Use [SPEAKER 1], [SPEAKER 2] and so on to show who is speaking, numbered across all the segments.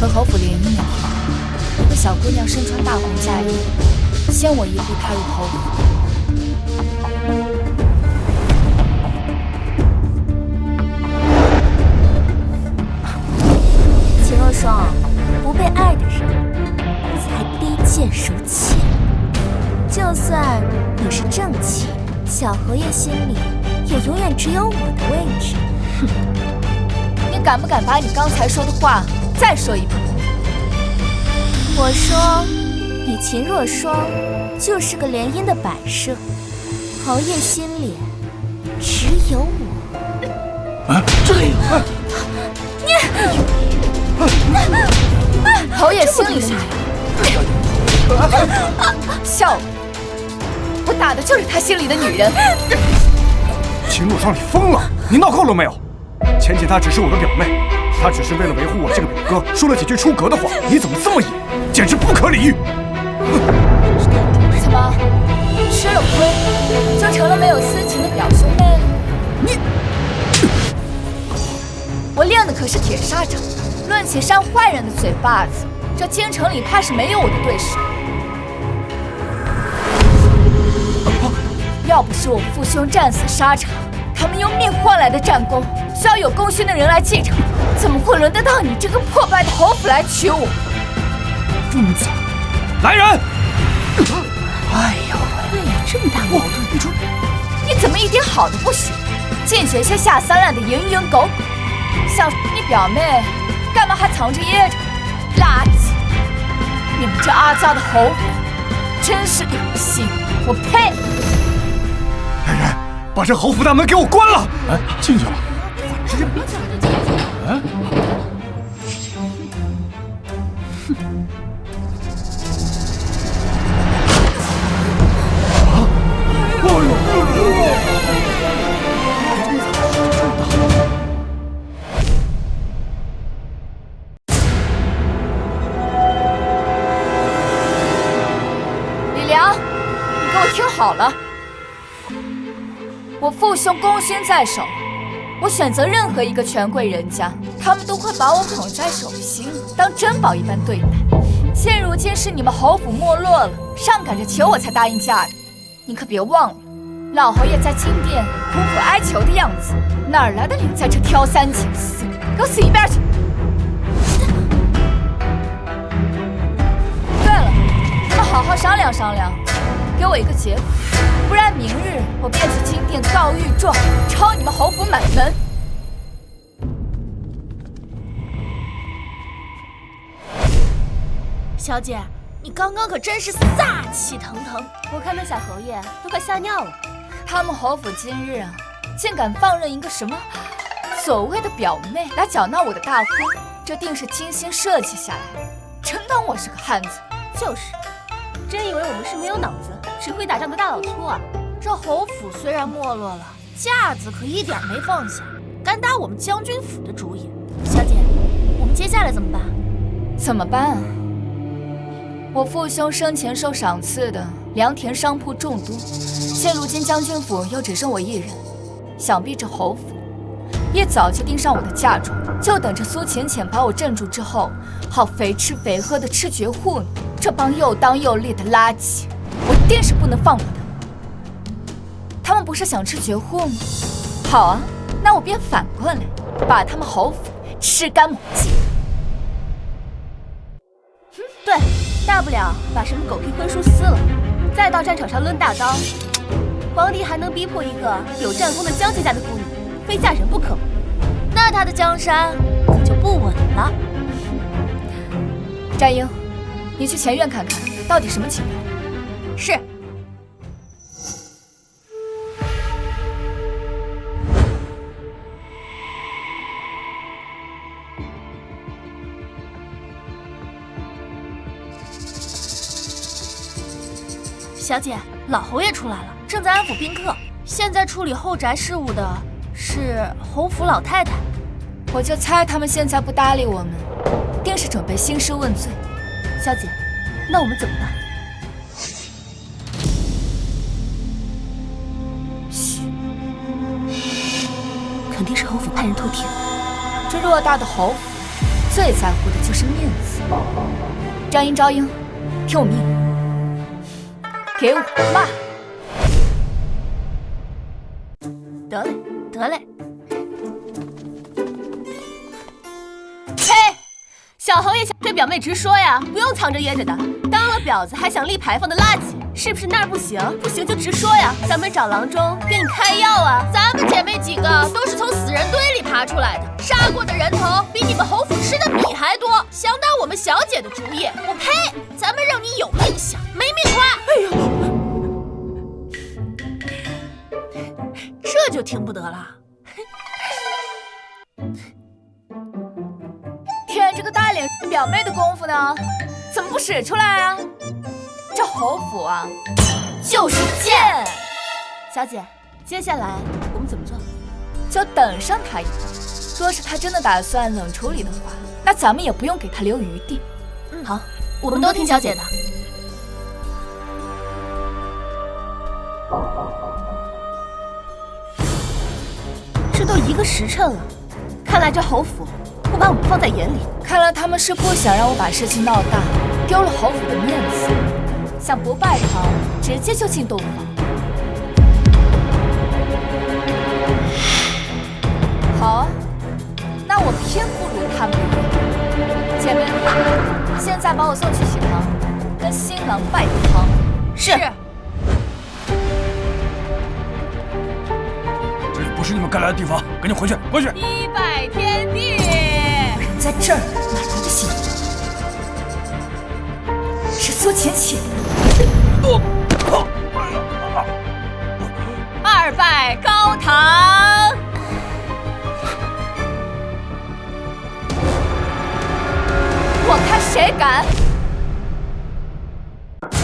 [SPEAKER 1] 和侯府联姻那天，一个小姑娘身穿大红嫁衣，先我一步踏入侯府。
[SPEAKER 2] 秦若霜，不被爱的人才低贱手贱。就算你是正妻，小侯爷心里也永远只有我的位置。
[SPEAKER 1] 哼！你敢不敢把你刚才说的话再说一遍？
[SPEAKER 2] 我说，你秦若霜就是个联姻的摆设，侯爷心里只有我。
[SPEAKER 3] 啊，这个
[SPEAKER 1] 你，侯爷心里的你，笑我！我打的就是他心里的女人。
[SPEAKER 3] 秦若霜，你疯了！你闹够了没有？前姐她只是我的表妹，她只是为了维护我这个表哥，说了几句出格的话。你怎么这么野？简直不可理喻！
[SPEAKER 1] 怎么吃了亏，就成了没有私情的表兄妹了？
[SPEAKER 3] 你，
[SPEAKER 1] 我练的可是铁砂掌，论起扇坏人的嘴巴子，这京城里怕是没有我的对手。要不是我父兄战死沙场，他们用命换来的战功，需要有功勋的人来继承，怎么会轮得到你这个破败的侯府来娶我？
[SPEAKER 3] 公子，来人！
[SPEAKER 2] 哎呦喂，这么大矛盾，
[SPEAKER 1] 你怎么一点好的不学，净学些下三滥的蝇营狗苟？像你表妹，干嘛还藏着掖着？垃圾！你们这阿家的侯府，真是恶心！我呸！
[SPEAKER 3] 来人，把这侯府大门给我关了！
[SPEAKER 4] 哎，进去了。
[SPEAKER 3] 直接别进去！
[SPEAKER 4] 哎。
[SPEAKER 1] 李良，你给我听好了，我父兄功勋在手，我选择任何一个权贵人家，他们都会把我捧在手心，当珍宝一般对待。现如今是你们侯府没落了，上赶着求我才答应嫁的，你可别忘了，老侯爷在金殿苦苦哀求的样子，哪来的脸在这挑三拣四？给我死一边去！对了，你们好好商量商量，给我一个结果，不然明日我便去金殿告御状，抄你们侯府满门。
[SPEAKER 2] 小姐，你刚刚可真是煞气腾腾，我看那小侯爷都快吓尿了。
[SPEAKER 1] 他们侯府今日啊，竟敢放任一个什么所谓的表妹来搅闹我的大婚，这定是精心设计下来的，真当我是个汉子？
[SPEAKER 2] 就是，真以为我们是没有脑子、只会打仗的大老粗啊！这侯府虽然没落了，架子可一点没放下，敢打我们将军府的主意。小姐，我们接下来怎么办？
[SPEAKER 1] 怎么办啊？我父兄生前受赏赐的良田商铺众多，现如今将军府又只剩我一人，想必这侯府也早就盯上我的嫁妆，就等着苏浅浅把我镇住之后，好肥吃肥喝的吃绝户呢。这帮又当又立的垃圾，我定是不能放过他们。他们不是想吃绝户吗？好啊，那我便反过来，把他们侯府吃干抹净。
[SPEAKER 2] 对，大不了把什么狗屁婚书撕了，再到战场上抡大刀。皇帝还能逼迫一个有战功的将军家的姑娘非嫁人不可吗？那他的江山可就不稳了。
[SPEAKER 1] 战英，你去前院看看，到底什么情况？
[SPEAKER 2] 是。小姐，老侯爷出来了，正在安抚宾客。现在处理后宅事务的是侯府老太太。
[SPEAKER 1] 我就猜他们现在不搭理我们，定是准备兴师问罪。
[SPEAKER 2] 小姐，那我们怎么办？嘘，肯定是侯府派人偷听。
[SPEAKER 1] 这偌大的侯府，最在乎的就是面子。张英，赵英，听我命令，给我骂！
[SPEAKER 2] 得嘞，得嘞。嘿，小侯爷想对表妹直说呀，不用藏着掖着的。当了婊子还想立牌坊的垃圾，是不是那儿不行？不行就直说呀，咱们找郎中给你开药啊。
[SPEAKER 4] 咱们姐妹几个都是从死人堆里爬出来的，杀过的人头比你们侯府吃的米还多，想打我们小姐的主意，我呸！咱们让你有命享，没命花！
[SPEAKER 2] 哎呦，这就听不得了。
[SPEAKER 1] 舔这个大脸表妹的功夫呢，怎么不使出来啊？这侯府啊，就是贱。
[SPEAKER 2] 小姐，接下来我们怎么做？
[SPEAKER 1] 就等上他一步。若是他真的打算冷处理的话，那咱们也不用给他留余地。
[SPEAKER 2] 好，我们都听小姐的。这都1个时辰了，看来这侯府不把我们放在眼里。
[SPEAKER 1] 看来他们是不想让我把事情闹大，丢了侯府的面子，想不拜堂直接就进洞房。好啊，那我偏不如他们一样。姐妹们，现在把我送去喜堂，跟新郎拜堂。
[SPEAKER 2] 是。
[SPEAKER 3] 这里不是你们该来的地方，赶紧回去，回去！
[SPEAKER 4] 一拜天地。
[SPEAKER 1] 人在这儿，哪来的新郎？是苏浅浅。
[SPEAKER 4] 2拜高堂。
[SPEAKER 1] 我看谁敢！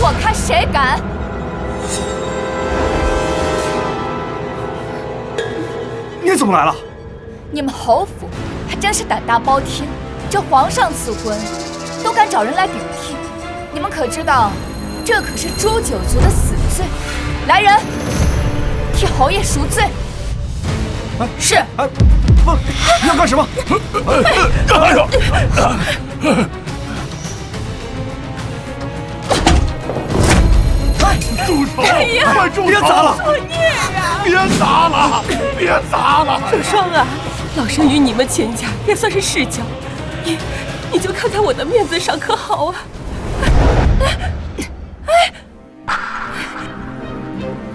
[SPEAKER 1] 我看谁敢！
[SPEAKER 3] 你怎么来了？
[SPEAKER 1] 你们侯府还真是胆大包天，这皇上赐婚都敢找人来顶替。你们可知道，这可是诛九族的死罪！来人，替侯爷赎罪！
[SPEAKER 2] 是。
[SPEAKER 3] 不，你要干什么？哎呦！住手！快住手！别砸了！别砸了！别砸了！
[SPEAKER 5] 小双啊，老身与你们钱家也算是世交，你就看在我的面子上可好啊？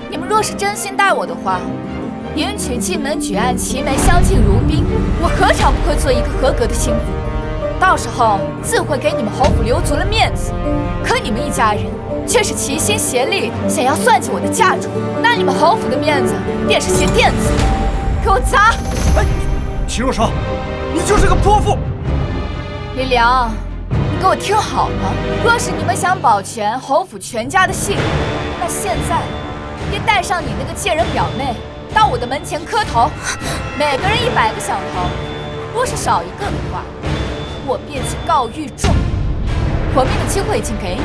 [SPEAKER 1] 你们若是真心待我的话，迎娶进门举案齐眉，相敬如宾，我何尝不会做一个合格的心腹？到时候自会给你们侯府留足了面子。可你们一家人却是齐心协力，想要算计我的嫁妆，那你们侯府的面子便是鞋垫子。给我砸！
[SPEAKER 3] 哎，秦若霜，你就是个泼妇！
[SPEAKER 1] 李良，你给我听好了，若是你们想保全侯府全家的性命，那现在便带上你那个贱人表妹到我的门前磕头，每个人100个响头。若是少一个的话，我便去告御众。活命的机会已经给你，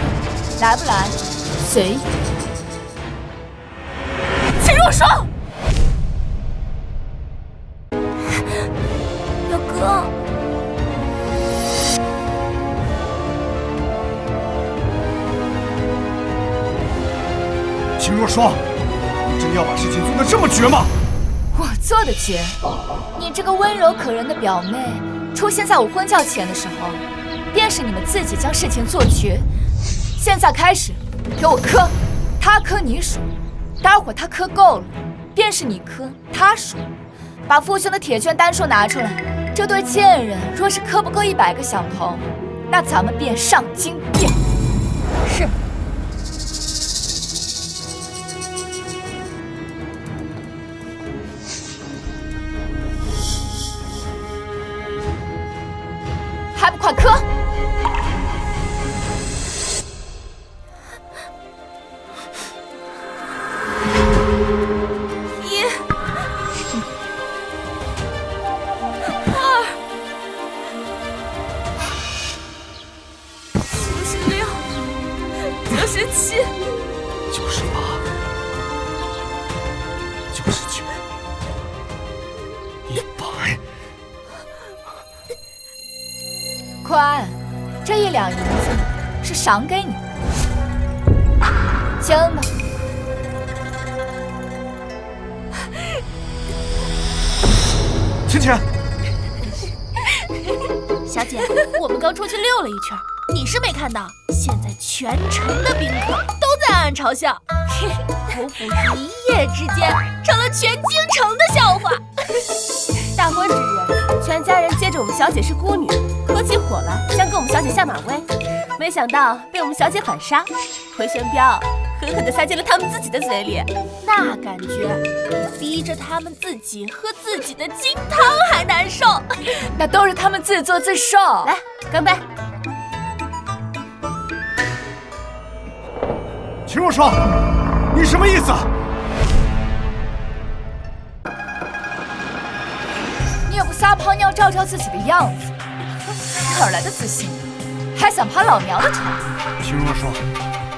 [SPEAKER 1] 来不来随意。
[SPEAKER 2] 秦若霜，表哥，
[SPEAKER 3] 秦若霜，你真的要把事情做得这么绝吗？
[SPEAKER 1] 我做的绝，你这个温柔可人的表妹出现在我婚轿前的时候，便是你们自己将事情做绝。现在开始，给我磕，他磕你数，待会儿他磕够了，便是你磕他数。把父兄的铁券单数拿出来，这对贱人若是磕不够100个响头，那咱们便上金殿。
[SPEAKER 2] 是。
[SPEAKER 1] 还不快磕！乖，这1两银子是赏给你的，签吧。
[SPEAKER 3] 浅浅，
[SPEAKER 4] 小姐，我们刚出去溜了一圈，你是没看到，现在全城的宾客都在暗暗嘲笑，侯府一夜之间成了全京城的笑话。
[SPEAKER 2] 大婚之日，全家人接着我们小姐是孤女，合起伙来想给我们小姐下马威，没想到被我们小姐反杀，回旋镖狠狠地塞进了他们自己的嘴里。
[SPEAKER 4] 那感觉比逼着他们自己喝自己的金汤还难受。
[SPEAKER 1] 那都是他们自作自受。
[SPEAKER 2] 来，干杯！
[SPEAKER 3] 秦若霜，你什么意思？
[SPEAKER 1] 你也不撒泡尿照照自己的样子，哪来的自信？还想爬老娘的床？
[SPEAKER 3] 秦若霜，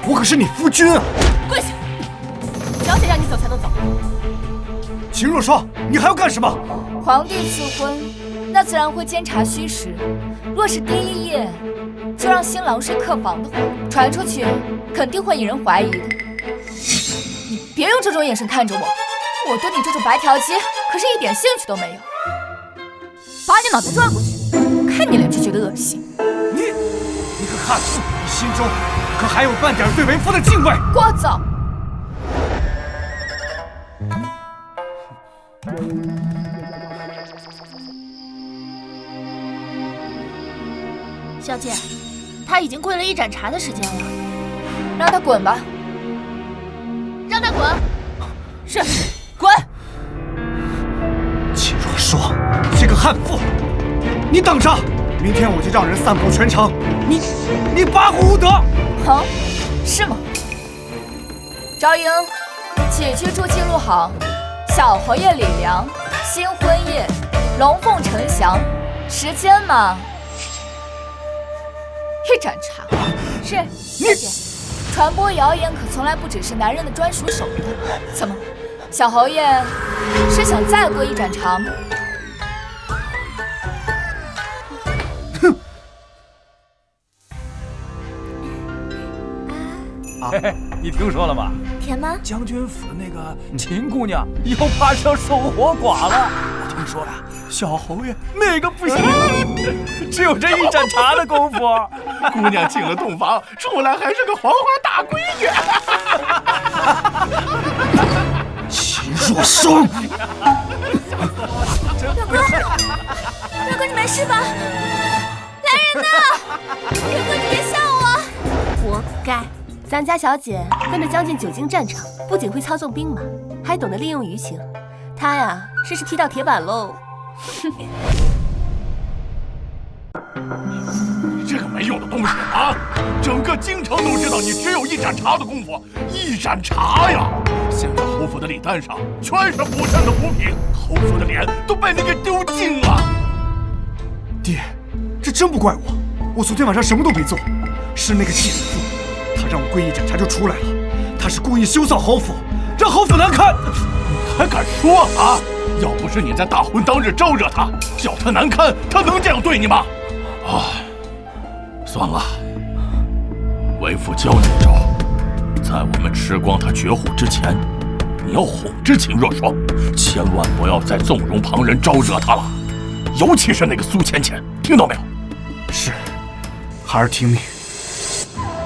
[SPEAKER 3] 我可是你夫君啊！
[SPEAKER 2] 跪下！小姐让你走才能走。
[SPEAKER 3] 秦若霜，你还要干什么？
[SPEAKER 1] 皇帝赐婚，那自然会监察虚实。若是第一夜就让新郎睡客房的话，传出去肯定会引人怀疑的。你别用这种眼神看着我，我对你这种白条鸡可是一点兴趣都没有。把你脑袋转过去，看你脸就觉得恶心。
[SPEAKER 3] 你个悍妇，你心中可还有半点对为夫的敬畏？
[SPEAKER 1] 聒噪！
[SPEAKER 4] 小姐，他已经跪了1盏茶的时间了，
[SPEAKER 1] 让他滚吧。
[SPEAKER 4] 让他滚。
[SPEAKER 2] 是，滚！
[SPEAKER 3] 秦若霜，这个悍妇，你等着！明天我就让人散布全城，你八股无德！
[SPEAKER 1] 哼，是吗？昭英，起居注记录好，小侯爷李良，新婚夜，龙凤呈祥，时间嘛，1盏茶。
[SPEAKER 2] 是，
[SPEAKER 3] 你
[SPEAKER 1] 传播谣言可从来不只是男人的专属手段。怎么，小侯爷是想再过1盏茶吗？
[SPEAKER 6] 嘿嘿，你听说了吗？
[SPEAKER 4] 甜吗？
[SPEAKER 6] 将军府的那个秦姑娘又怕上守活寡了。我听说呀，小侯爷那个不行，只有这1盏茶的功夫。
[SPEAKER 7] 姑娘进了洞房，出来还是个黄花大闺女。
[SPEAKER 3] 秦若霜，
[SPEAKER 4] 表哥，你没事吧？来人呐！表哥，你别笑我！
[SPEAKER 2] 活该！咱家小姐跟着将军久经战场，不仅会操纵兵马，还懂得利用舆情。她呀，真是踢到铁板喽！
[SPEAKER 7] 你这个没用的东西啊！整个京城都知道你只有1盏茶的功夫，1盏茶呀！现在侯府的礼单上全是补上的补品，侯府的脸都被你给丢尽了。
[SPEAKER 3] 爹，这真不怪我，我昨天晚上什么都没做，是那个贱妇。他让我跪1盏茶就出来了，他是故意羞臊侯府，让侯府难堪。
[SPEAKER 7] 你还敢说啊？要不是你在大婚当日招惹他，叫他难堪，他能这样对你吗？算了，为父教你一招，在我们吃光他绝户之前，你要哄着秦若霜，千万不要再纵容旁人招惹他了，尤其是那个苏浅浅，听到没有？
[SPEAKER 3] 是，孩儿听命。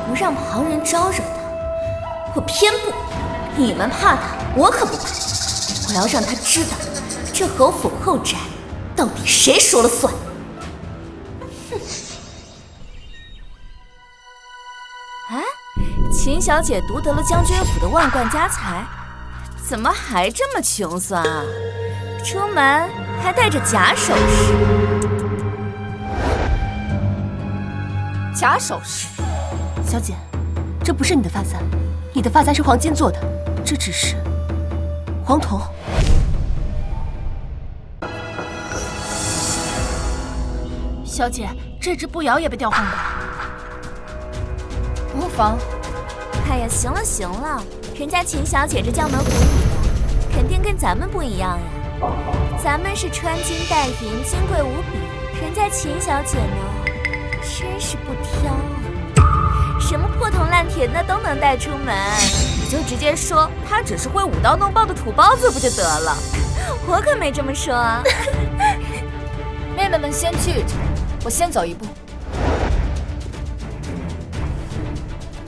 [SPEAKER 8] 不让旁人招惹他，我偏不。你们怕他，我可不怕。我要让他知道，这侯府后宅到底谁说了算。哼！啊，秦小姐独得了将军府的万贯家财，怎么还这么穷酸啊？出门还带着假首饰。
[SPEAKER 1] 假首饰？
[SPEAKER 2] 小姐，这不是你的发簪，你的发簪是黄金做的，这只是黄铜。
[SPEAKER 4] 小姐，这只步摇也被调换过。
[SPEAKER 1] 无妨。
[SPEAKER 8] 哎呀，行了行了，人家秦小姐这将门虎女的，肯定跟咱们不一样呀。咱们是穿金戴银，金贵无比，人家秦小姐呢，真是不挑啊，什么破铜烂铁的都能带出门，你就直接说他只是会舞刀弄棒的土包子不就得了？我可没这么说啊。
[SPEAKER 1] 妹妹们先聚着，我先走一步。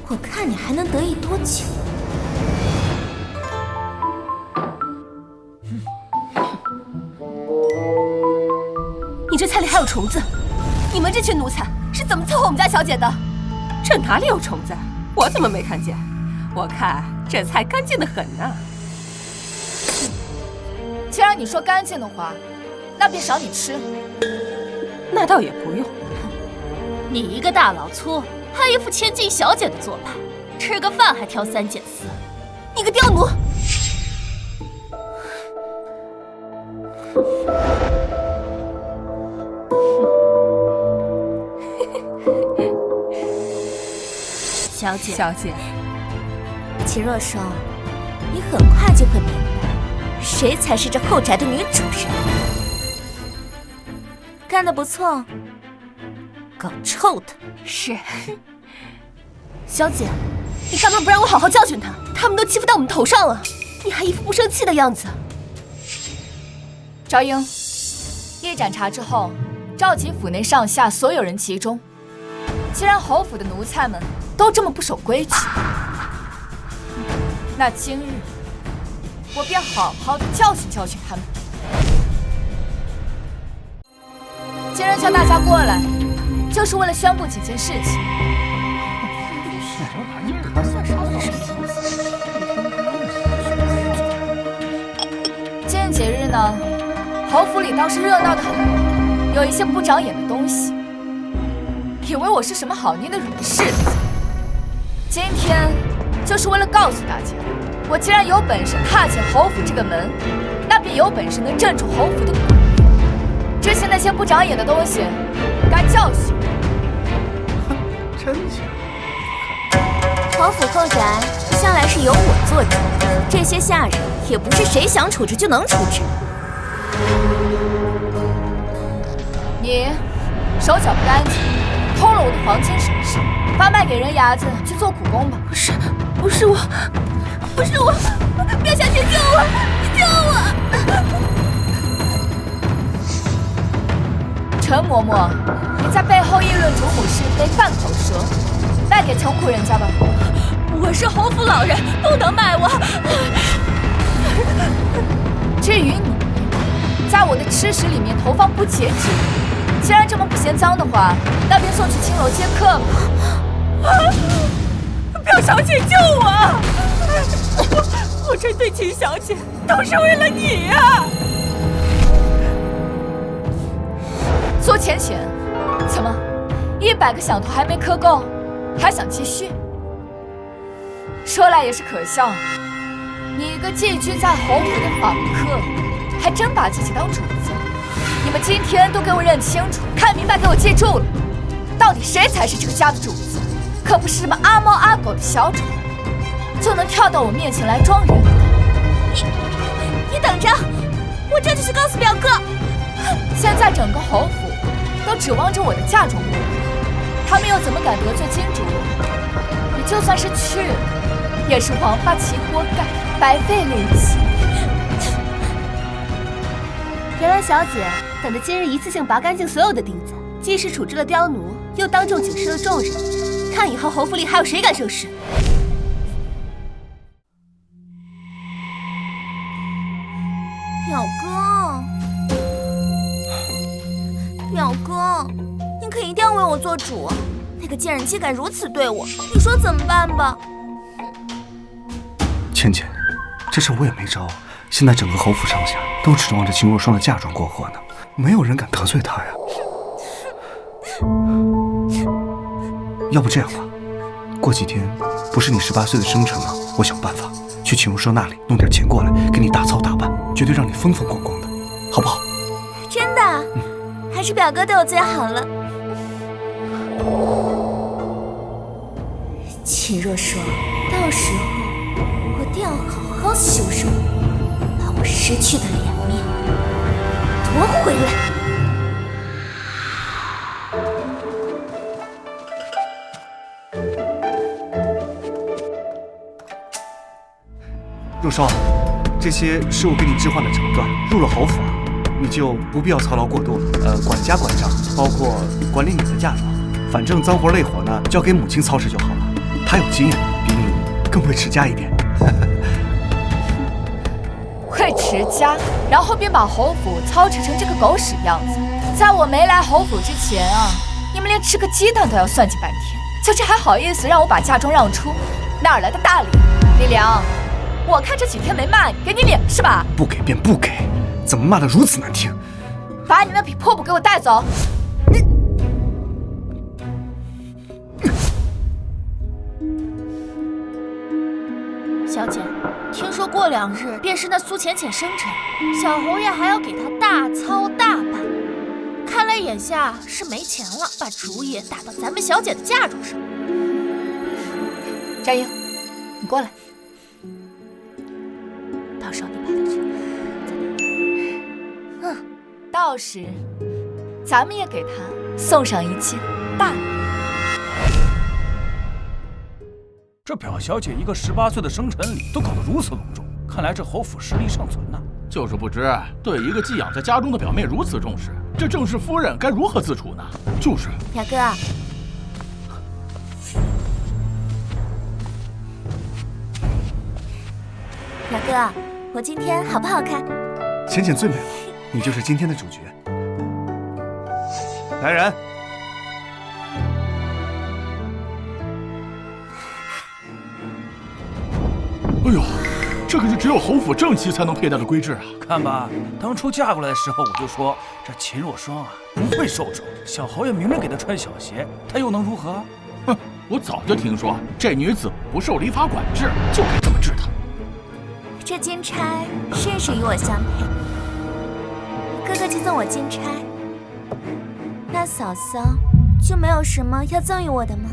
[SPEAKER 8] 我看你还能得意多久？
[SPEAKER 2] 你这菜里还有虫子，你们这群奴才是怎么伺候我们家小姐的？
[SPEAKER 5] 这哪里有虫子？我怎么没看见？我看这菜干净得很呢。
[SPEAKER 1] 既然你说干净的话，那便赏你吃。
[SPEAKER 5] 那倒也不用。
[SPEAKER 4] 你一个大老粗，还一副千金小姐的做派，吃个饭还挑三拣四。
[SPEAKER 2] 你个刁奴！
[SPEAKER 5] 小姐，
[SPEAKER 8] 秦若霜，你很快就会明白，谁才是这后宅的女主人。干得不错，搞臭的。
[SPEAKER 2] 是。小姐，你干嘛不让我好好教训他？他们都欺负到我们头上了，你还一副不生气的样子。
[SPEAKER 1] 昭英，一盏茶之后，召集府内上下所有人集中。既然侯府的奴才们都这么不守规矩，那今日我便好好的教训教训他们。今日叫大家过来，就是为了宣布几件事情。今天节日呢，侯府里倒是热闹得很，有一些不长眼的东西，以为我是什么好捏的软柿子。今天就是为了告诉大家，我既然有本事踏进侯府这个门，那便有本事能镇住侯府的鬼。之前那些不长眼的东西，该教训。
[SPEAKER 3] 哼，真假？
[SPEAKER 8] 侯府后宅向来是由我做主，这些下人也不是谁想处置就能处置。
[SPEAKER 1] 你手脚不干净，偷了我的黄金首饰，发卖给人牙子去做苦工吧。
[SPEAKER 2] 不是我，苗小姐救我，救我！
[SPEAKER 1] 陈嬷嬷，你在背后议论主母是非，犯口舌，卖给穷苦人家吧。
[SPEAKER 4] 我是侯府老人，不能卖我。
[SPEAKER 1] 至于你，在我的吃食里面投放不洁之物，既然这么不嫌脏的话，那便送去青楼接客吧。
[SPEAKER 5] 苗小姐救我！我这对秦小姐都是为了你呀！
[SPEAKER 1] 苏浅浅，怎么100个响头还没磕够，还想继续？说来也是可笑，你一个寄居在侯府的访客，还真把自己当主子。你们今天都给我认清楚，看明白，给我记住了，到底谁才是这个家的主子？可不是什么阿猫阿狗的小丑就能跳到我面前来装人的。
[SPEAKER 8] 你等着，我这就去告诉表哥。
[SPEAKER 1] 现在整个侯府都指望着我的嫁妆过来，他们又怎么敢得罪金主我？你就算是去了，也是王八骑锅盖，白费力气。
[SPEAKER 2] 原来小姐等着今日一次性拔干净所有的钉子，既是处置了刁奴，又当众警示了众人，看以后侯府里还有谁敢生事。
[SPEAKER 8] 表哥，你可一定要为我做主。那个贱人竟敢如此对我，你说怎么办吧？
[SPEAKER 3] 倩倩，这事我也没招。现在整个侯府上下都指望着秦若霜的嫁妆过河呢，没有人敢得罪她呀。要不这样吧，过几天不是你18岁的生辰吗？我想办法去秦若霜那里弄点钱过来，给你大操大办，绝对让你风风光光的，好不好？
[SPEAKER 8] 真的？还是表哥对我最好了。秦若霜，到时候我定要好好羞辱你，把我失去的脸面夺回来。
[SPEAKER 3] 若霜，这些是我给你置换的绸缎。入了侯府啊，你就不必要操劳过度了。管家管账，包括管理你的嫁妆，反正脏活累活呢，交给母亲操持就好了。她有经验，比你更会持家一点。
[SPEAKER 1] 会持家，然后便把侯府操持成这个狗屎样子。在我没来侯府之前啊，你们连吃个鸡蛋都要算计半天，就这还好意思让我把嫁妆让出？哪来的大脸？李良，我看这几天没骂你，给你脸是吧？
[SPEAKER 3] 不给便不给，怎么骂得如此难听？
[SPEAKER 1] 把你那匹破布给我带走！
[SPEAKER 4] 小姐，听说过2日便是那苏浅浅生辰，小侯爷还要给她大操大办。看来眼下是没钱了，把主意打到咱们小姐的嫁妆上。
[SPEAKER 1] 战英，你过来。到时候你派他去。到时咱们也给他送上一件大礼。
[SPEAKER 6] 这表小姐一个18岁的生辰礼都搞得如此隆重，看来这侯府实力尚存呐。
[SPEAKER 7] 就是不知对一个寄养在家中的表妹如此重视，这正室夫人该如何自处呢？就是。
[SPEAKER 8] 表哥，表哥，我今天好不好看？
[SPEAKER 3] 浅浅最美了，你就是今天的主角。来人！
[SPEAKER 7] 哎呦，这可是只有侯府正妻才能佩戴的规制啊！
[SPEAKER 6] 看吧，当初嫁过来的时候我就说，这秦若霜啊不会受宠。小侯爷明明给她穿小鞋，她又能如何？
[SPEAKER 7] 哼，我早就听说这女子不受礼法管制，就该这么治她。
[SPEAKER 8] 这金钗甚是与我相配，哥哥去送我金钗，那嫂嫂就没有什么要赠予我的吗？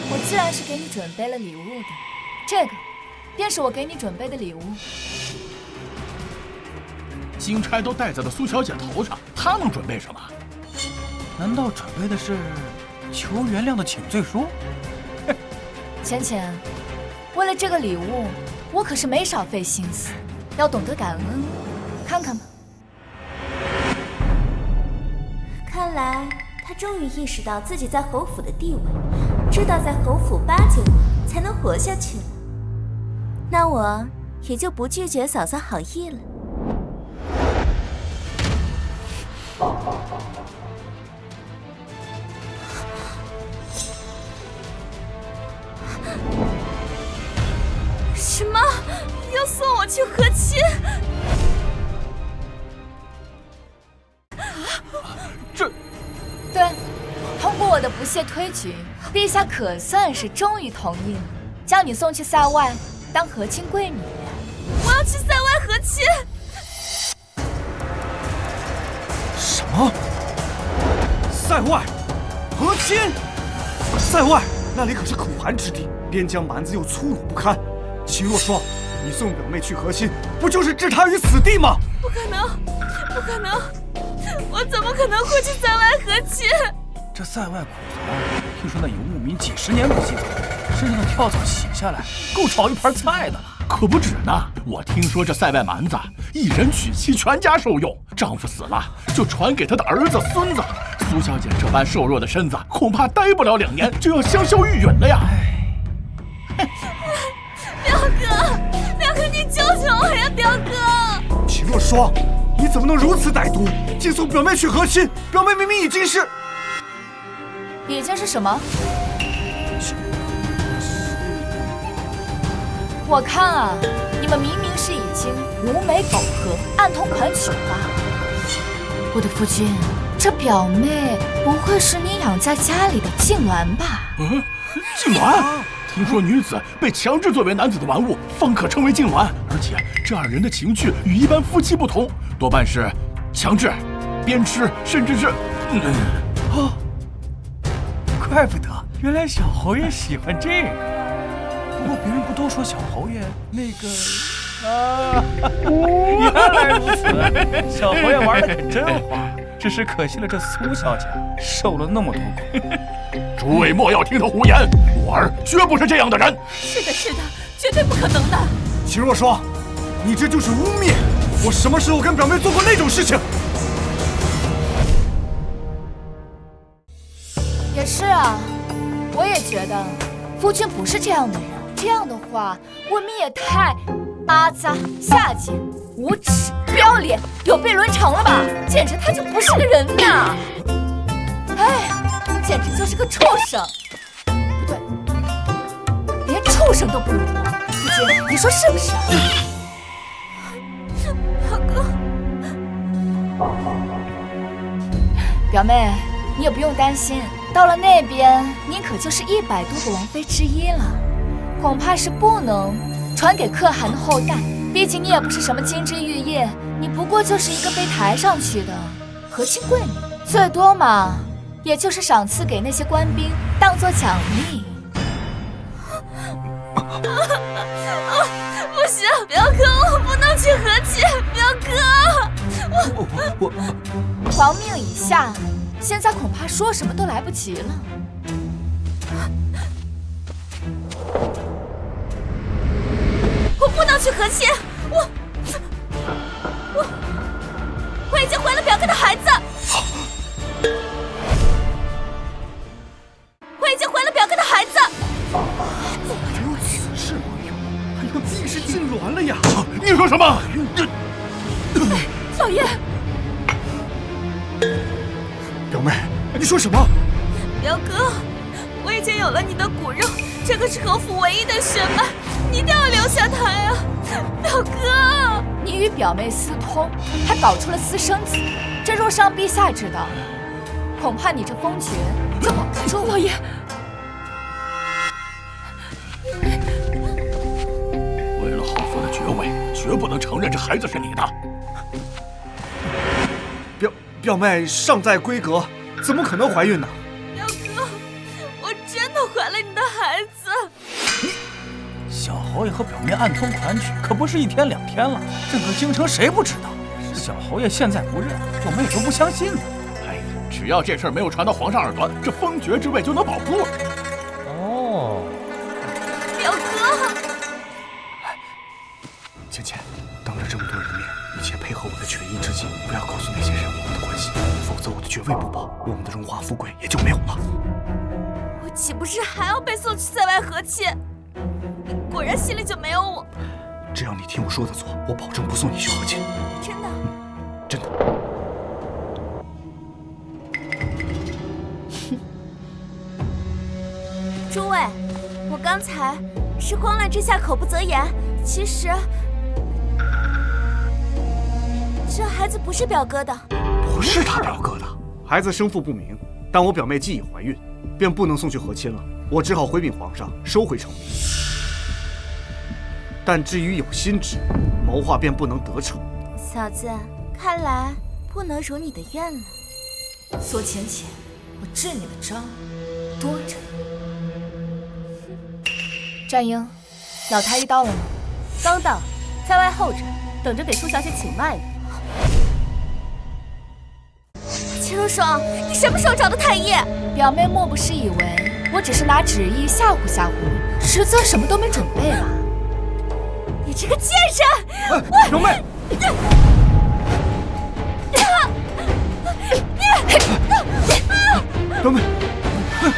[SPEAKER 1] 我自然是给你准备了礼物的，这个便是我给你准备的礼物。
[SPEAKER 7] 金钗都戴在了苏小姐头上，她能准备什么？
[SPEAKER 6] 难道准备的是求原谅的请罪书？
[SPEAKER 1] 浅浅，为了这个礼物，我可是没少费心思，要懂得感恩。看看吧。
[SPEAKER 8] 看来他终于意识到自己在侯府的地位，知道在侯府巴结我才能活下去了。那我也就不拒绝嫂嫂好意了。
[SPEAKER 5] 什么？要送我去和亲？
[SPEAKER 7] 这……
[SPEAKER 1] 对，通过我的不懈推举，陛下可算是终于同意了，将你送去塞外当和亲贵女。
[SPEAKER 5] 我要去塞外和亲。
[SPEAKER 3] 什么？塞外和亲？塞外那里可是苦寒之地，边疆蛮子又粗鲁不堪。秦若霜，你送表妹去和亲，不就是置她于死地吗？
[SPEAKER 5] 不可能，不可能！我怎么可能会去塞外和亲？
[SPEAKER 6] 这塞外苦寒，听说那游牧民几10年不洗澡，身上的跳蚤洗下来，够炒一盘菜的了。
[SPEAKER 7] 可不止呢，我听说这塞外蛮子一人娶妻，全家受用，丈夫死了就传给他的儿子孙子。苏小姐这般瘦弱的身子，恐怕待不了2年就要香消玉殒了呀！
[SPEAKER 5] 表哥，你救救我呀，表哥！
[SPEAKER 3] 秦若霜，你怎么能如此歹毒，竟送表妹去和亲？表妹明明已经是
[SPEAKER 1] 什么？我看啊，你们明明是已经无媒苟合，暗通款曲吧？我的夫君，这表妹不会是你养在家里的静鸾吧？
[SPEAKER 7] 静鸾？听说女子被强制作为男子的玩物，方可称为静鸾。而且这2人的情趣与一般夫妻不同，多半是强制、鞭笞，甚至是……
[SPEAKER 6] 怪不得，原来小侯爷喜欢这个。不过别人不都说小侯爷那个……原来如此，小侯爷玩的可真花，只是可惜了这苏小姐受了那么多苦。
[SPEAKER 7] 诸位莫要听他胡言，我儿绝不是这样的人。
[SPEAKER 5] 是的，是的，绝对不可能的。
[SPEAKER 3] 秦若霜，你这就是污蔑！我什么时候跟表妹做过那种事情？
[SPEAKER 1] 也是啊，我也觉得夫君不是这样的人。这样的话，未免也太阿杂、下贱、无耻、不要脸、有悖伦常了吧？简直他就不是个人呐！哎呀，简直就是个畜生！不对，连畜生都不如。夫君，你说是不是？
[SPEAKER 8] 表哥，
[SPEAKER 1] 表妹，你也不用担心，到了那边，您可就是100多个王妃之一了。恐怕是不能传给可汗的后代，毕竟你也不是什么金枝玉叶，你不过就是一个被抬上去的和亲贵女，最多嘛，也就是赏赐给那些官兵当做奖励。
[SPEAKER 4] 不行，表哥，我不能去和亲，表哥，
[SPEAKER 1] 皇命已下，现在恐怕说什么都来不及了。
[SPEAKER 4] 我不能去和亲，我已经怀了表哥的孩子，我已经怀了表哥的孩子。
[SPEAKER 3] 有此事吗？哎呦，你是痉挛了呀！
[SPEAKER 7] 你说什么？
[SPEAKER 5] 老爷，
[SPEAKER 3] 表妹，你说什么？
[SPEAKER 4] 表哥，我已经有了你的骨肉，这个是侯府唯一的血脉，你一定要留下他呀，表哥！
[SPEAKER 1] 你与表妹私通，还搞出了私生子，这若是让陛下知道，恐怕你这封爵就保不住。
[SPEAKER 5] 老爷，
[SPEAKER 7] 为了后府的爵位，绝不能承认这孩子是你的。
[SPEAKER 3] 表妹尚在闺阁，怎么可能怀孕呢？
[SPEAKER 4] 表哥，我真的怀了你的孩子。
[SPEAKER 6] 小侯爷和表妹暗通款曲，可不是1天2天了。整个京城谁不知道？小侯爷现在不认，我们也就不相信呢。
[SPEAKER 7] 哎，只要这事儿没有传到皇上耳朵，这封爵之位就能保住了。
[SPEAKER 6] 哦，
[SPEAKER 4] 表哥，
[SPEAKER 3] 芊芊，当着这么多人面，一切配合我的权宜之计，不要告诉那些人我们的关系，否则我的爵位不保，我们的荣华富贵也就没有了。
[SPEAKER 4] 我岂不是还要被送去塞外和亲？你果然心里就没有我。
[SPEAKER 3] 只要你听我说的做，我保证不送你去和亲。
[SPEAKER 4] 真的？
[SPEAKER 3] 真的。
[SPEAKER 2] 诸位，我刚才是慌乱之下口不择言，其实这孩子不是表哥的。
[SPEAKER 3] 不是他表哥的，孩子生父不明，但我表妹既已怀孕，便不能送去和亲了。我只好回禀皇上，收回成命。但至于有心之，谋划便不能得逞。
[SPEAKER 2] 嫂子，看来不能如你的愿了。
[SPEAKER 1] 索浅浅，我治你的招多着。战英，老太医到了吗？
[SPEAKER 2] 刚到，在外候着，等着给苏小姐请脉呢。秦若霜，你什么时候找的太医？
[SPEAKER 1] 表妹莫不是以为我只是拿旨意吓唬吓唬你，实则什么都没准备吧？
[SPEAKER 2] 你这个贱人！
[SPEAKER 3] 表妹，表妹，太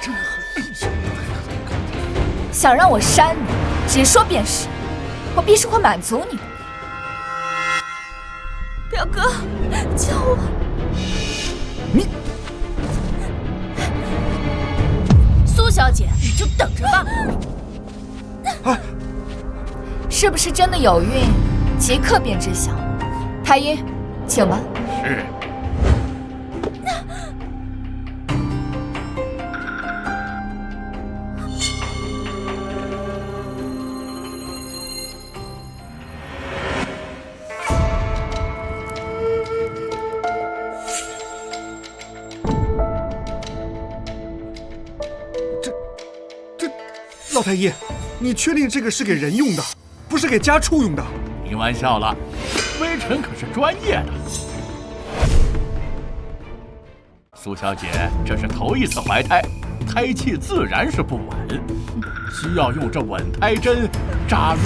[SPEAKER 3] 真狠！
[SPEAKER 1] 想让我删你，直说便是，我必是会满足你的。
[SPEAKER 4] 表哥，救我！
[SPEAKER 3] 你，
[SPEAKER 4] 苏小姐，你就等着吧。
[SPEAKER 3] 哎，
[SPEAKER 1] 是不是真的有孕，即刻便知晓。太医，请吧。
[SPEAKER 7] 是。
[SPEAKER 3] 老太医，你确定这个是给人用的，不是给家畜用的？
[SPEAKER 7] 开玩笑了，微臣可是专业的。苏小姐，这是头一次怀胎，胎气自然是不稳，需要用这稳胎针扎入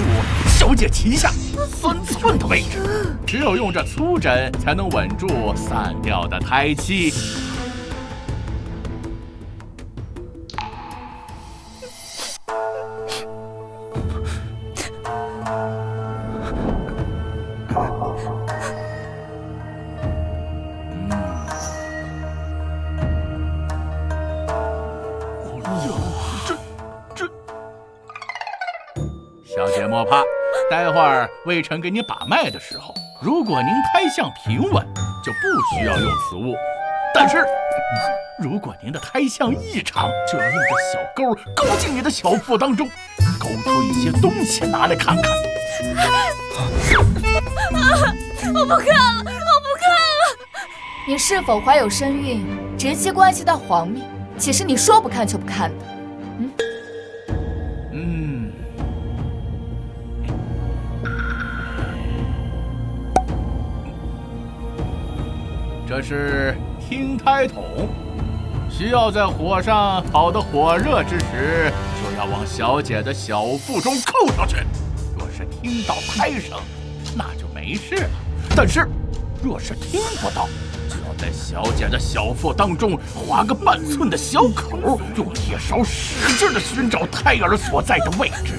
[SPEAKER 7] 小姐脐下3寸的位置，只有用这粗针才能稳住散掉的胎气。小姐莫怕，待会儿微臣给你把脉的时候，如果您胎相平稳，就不需要用此物。但是，如果您的胎相异常，就要用这小钩勾进你的小腹当中，勾出一些东西拿来看看。
[SPEAKER 4] 我不看了，我不看了。
[SPEAKER 1] 你是否怀有身孕，直接关系到皇命，岂是你说不看就不看的？
[SPEAKER 7] 这是听胎筒，需要在火上烤得火热之时，就要往小姐的小腹中扣上去。若是听到胎声，那就没事了；但是，若是听不到，就要在小姐的小腹当中划个半寸的小口，用铁勺使劲地寻找胎儿所在的位置。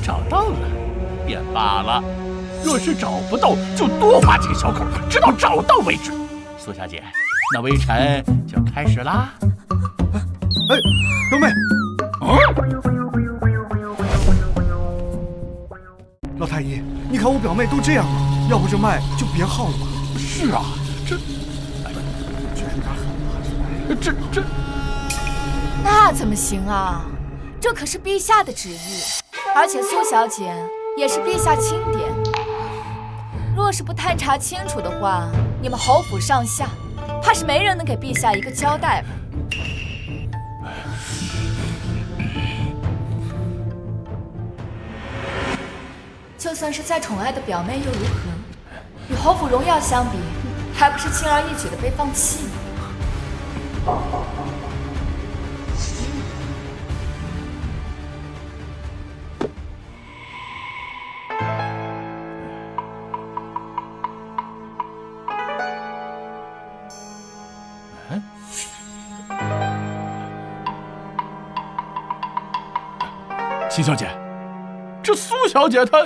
[SPEAKER 7] 找到了，便罢了；若是找不到，就多划几个小口，直到找到为止。苏小姐，那微臣就开始啦。
[SPEAKER 3] 哎，表妹，老太医，你看我表妹都这样了，要不这脉就别耗了吧？
[SPEAKER 7] 是啊，这，
[SPEAKER 3] 确实有点狠，
[SPEAKER 7] 这，
[SPEAKER 1] 那怎么行啊？这可是陛下的旨意，而且苏小姐也是陛下钦点。若是不探查清楚的话，你们侯府上下怕是没人能给陛下一个交代吧？就算是再宠爱的表妹又如何？与侯府荣耀相比，还不是轻而易举的被放弃吗？
[SPEAKER 7] 秦小姐，这苏小姐她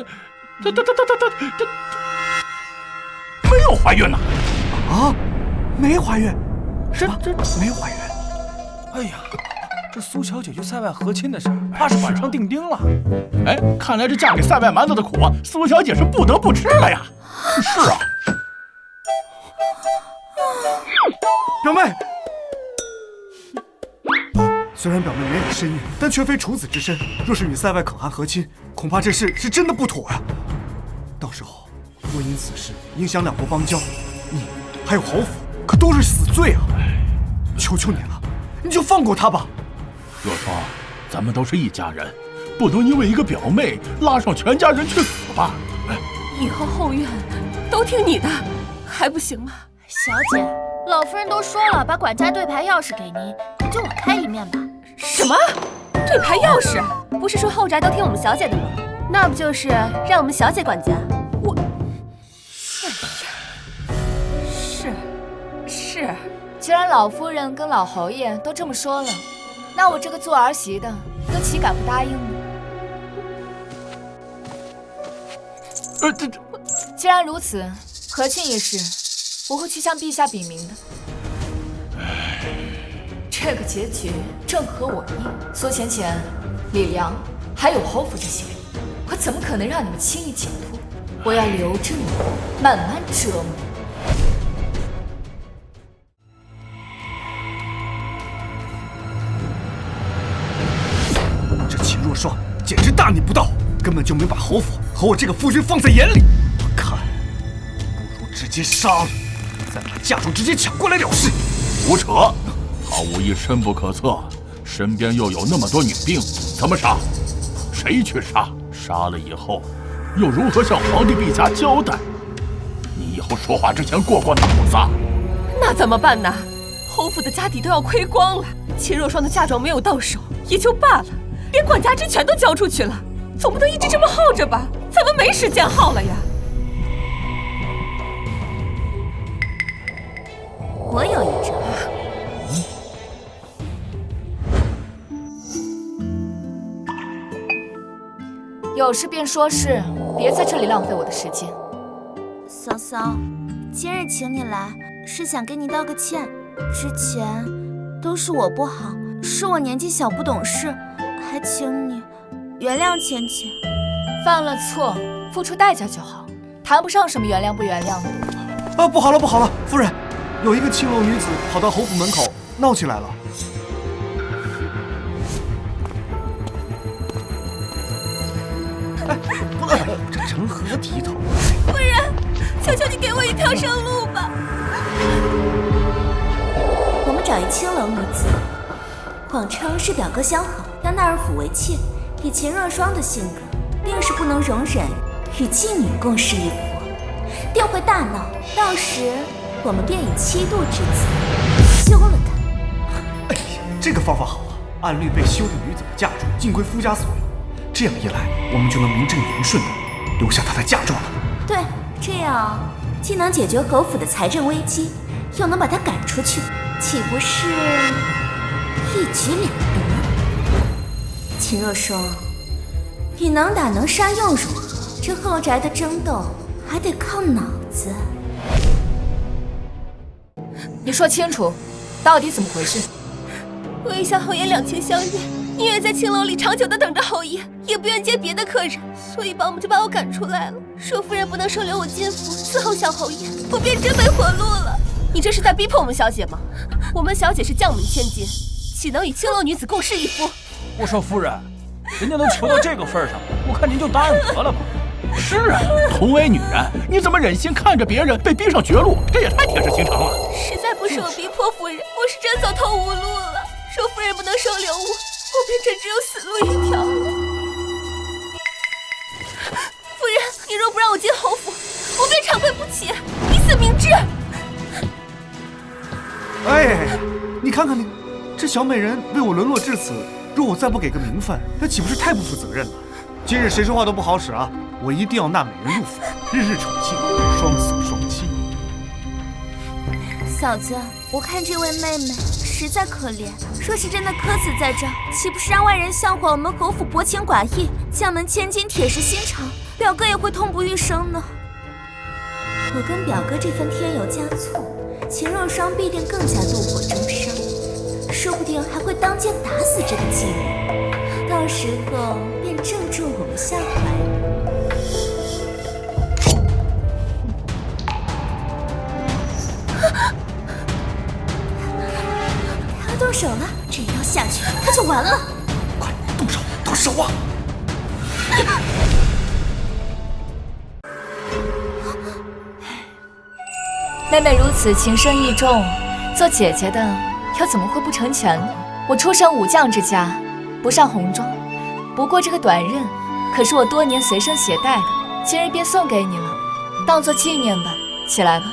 [SPEAKER 7] 没有怀孕呢。
[SPEAKER 3] 啊，没怀孕？
[SPEAKER 6] 这没怀孕？哎呀，这苏小姐去塞外和亲的事，怕是板上钉钉了。
[SPEAKER 7] 哎，看来这嫁给塞外蛮子的苦啊，苏小姐是不得不吃了呀。是啊，
[SPEAKER 3] 表妹。虽然表妹没有身孕，但却非处子之身。若是与塞外可汗和亲，恐怕这事是真的不妥呀。到时候若因此事影响两国邦交，你还有侯府可都是死罪啊！求求你了，你就放过她吧。
[SPEAKER 7] 若霜，咱们都是一家人，不能因为一个表妹拉上全家人去死吧？
[SPEAKER 5] 以后后院都听你的，还不行吗？
[SPEAKER 4] 小姐，老夫人都说了，把管家对牌钥匙给您，就我开一面吧。
[SPEAKER 5] 什么？对牌钥匙？不是说后宅都听我们小姐的吗？
[SPEAKER 2] 那不就是让我们小姐管家？
[SPEAKER 5] 我，哎呀，是。
[SPEAKER 1] 既然老夫人跟老侯爷都这么说了，那我这个做儿媳的又岂敢不答应呢？既然如此，和亲一事，我会去向陛下禀明的。这个结局正合我意。苏浅浅、李良还有侯府这些人，我怎么可能让你们轻易解脱？我要留着你，慢慢折磨。
[SPEAKER 3] 这秦若霜简直大逆不道，根本就没把侯府和我这个夫君放在眼里。我看，不如直接杀了，再把嫁妆直接抢过来了事。
[SPEAKER 7] 胡扯！他武艺深不可测，身边又有那么多女兵，怎么杀？谁去杀？杀了以后，又如何向皇帝陛下交代？你以后说话之前过脑子。
[SPEAKER 5] 那怎么办呢？侯府的家底都要亏光了，秦若霜的嫁妆没有到手也就罢了，连管家之权都交出去了，总不能一直这么耗着吧？咱们没时间耗了呀。
[SPEAKER 8] 我有一招。
[SPEAKER 1] 有事便说事，别在这里浪费我的时间。
[SPEAKER 8] 嫂嫂，今日请你来是想给你道个歉，之前都是我不好，是我年纪小不懂事，还请你原谅芊芊。
[SPEAKER 1] 犯了错，付出代价就好，谈不上什么原谅不原谅的。
[SPEAKER 3] 啊，不好了不好了，夫人，有一个青楼女子跑到侯府门口闹起来了。这成何体统？
[SPEAKER 4] 夫人，求求你给我一条生路吧！
[SPEAKER 8] 我们找一青楼女子，谎称是表哥相好，要纳入府为妾。以秦若霜的性格，定是不能容忍与妓女共侍一夫，定会大闹。到时我们便以7度之子休了她。
[SPEAKER 3] 哎呀，这个方法好啊！按律被休的女子的嫁妆尽归夫家所有，这样一来，我们就能名正言顺的留下她的嫁妆了。
[SPEAKER 8] 对，这样既能解决侯府的财政危机，又能把她赶出去，岂不是一举两得？秦若霜，你能打能杀又如何？这后宅的争斗还得靠脑子。
[SPEAKER 1] 你说清楚，到底怎么回事？
[SPEAKER 4] 我与小侯爷两情相悦，宁愿在青楼里长久的等着侯爷，也不愿接别的客人，所以保姆就把我赶出来了，说夫人不能收留我进府伺候小侯爷，我便真没活路了。
[SPEAKER 5] 你这是在逼迫我们小姐吗？我们小姐是将门千金，岂能与青楼女子共侍一夫？
[SPEAKER 6] 我说夫人，人家都求到这个份上，我看您就答应得了吧。
[SPEAKER 7] 是啊，同为女人，你怎么忍心看着别人被逼上绝路？这也太铁石心肠了。
[SPEAKER 4] 实在不是我逼迫夫人，我是真走投无路了。说夫人不能收留我，我便真只有死路一条了。夫人，你若不让我进侯府，我便长跪不起，以死明志。
[SPEAKER 3] 哎，你看看你，这小美人为我沦落至此，若我再不给个名分，那岂不是太不负责任了？今日谁说话都不好使啊！我一定要纳美人入府，日日宠幸，双宿双栖。
[SPEAKER 8] 嫂子，我看这位妹妹实在可怜，若是真的渴死在这儿，岂不是让外人笑话我们侯府薄情寡义，将门千金铁石心肠，表哥也会痛不欲生呢。我跟表哥这番添油加醋，秦若霜必定更加妒火中烧，说不定还会当街打死这个妓女，到时候便正中我们下怀。他要动手了，这一刀下去，他就完了。
[SPEAKER 3] 快动手，动手啊！
[SPEAKER 1] 妹妹如此情深意重，做姐姐的又怎么会不成全呢？我出身武将之家，不上红妆，不过这个短刃可是我多年随身携带的，今日便送给你了，当做纪念吧。起来吧。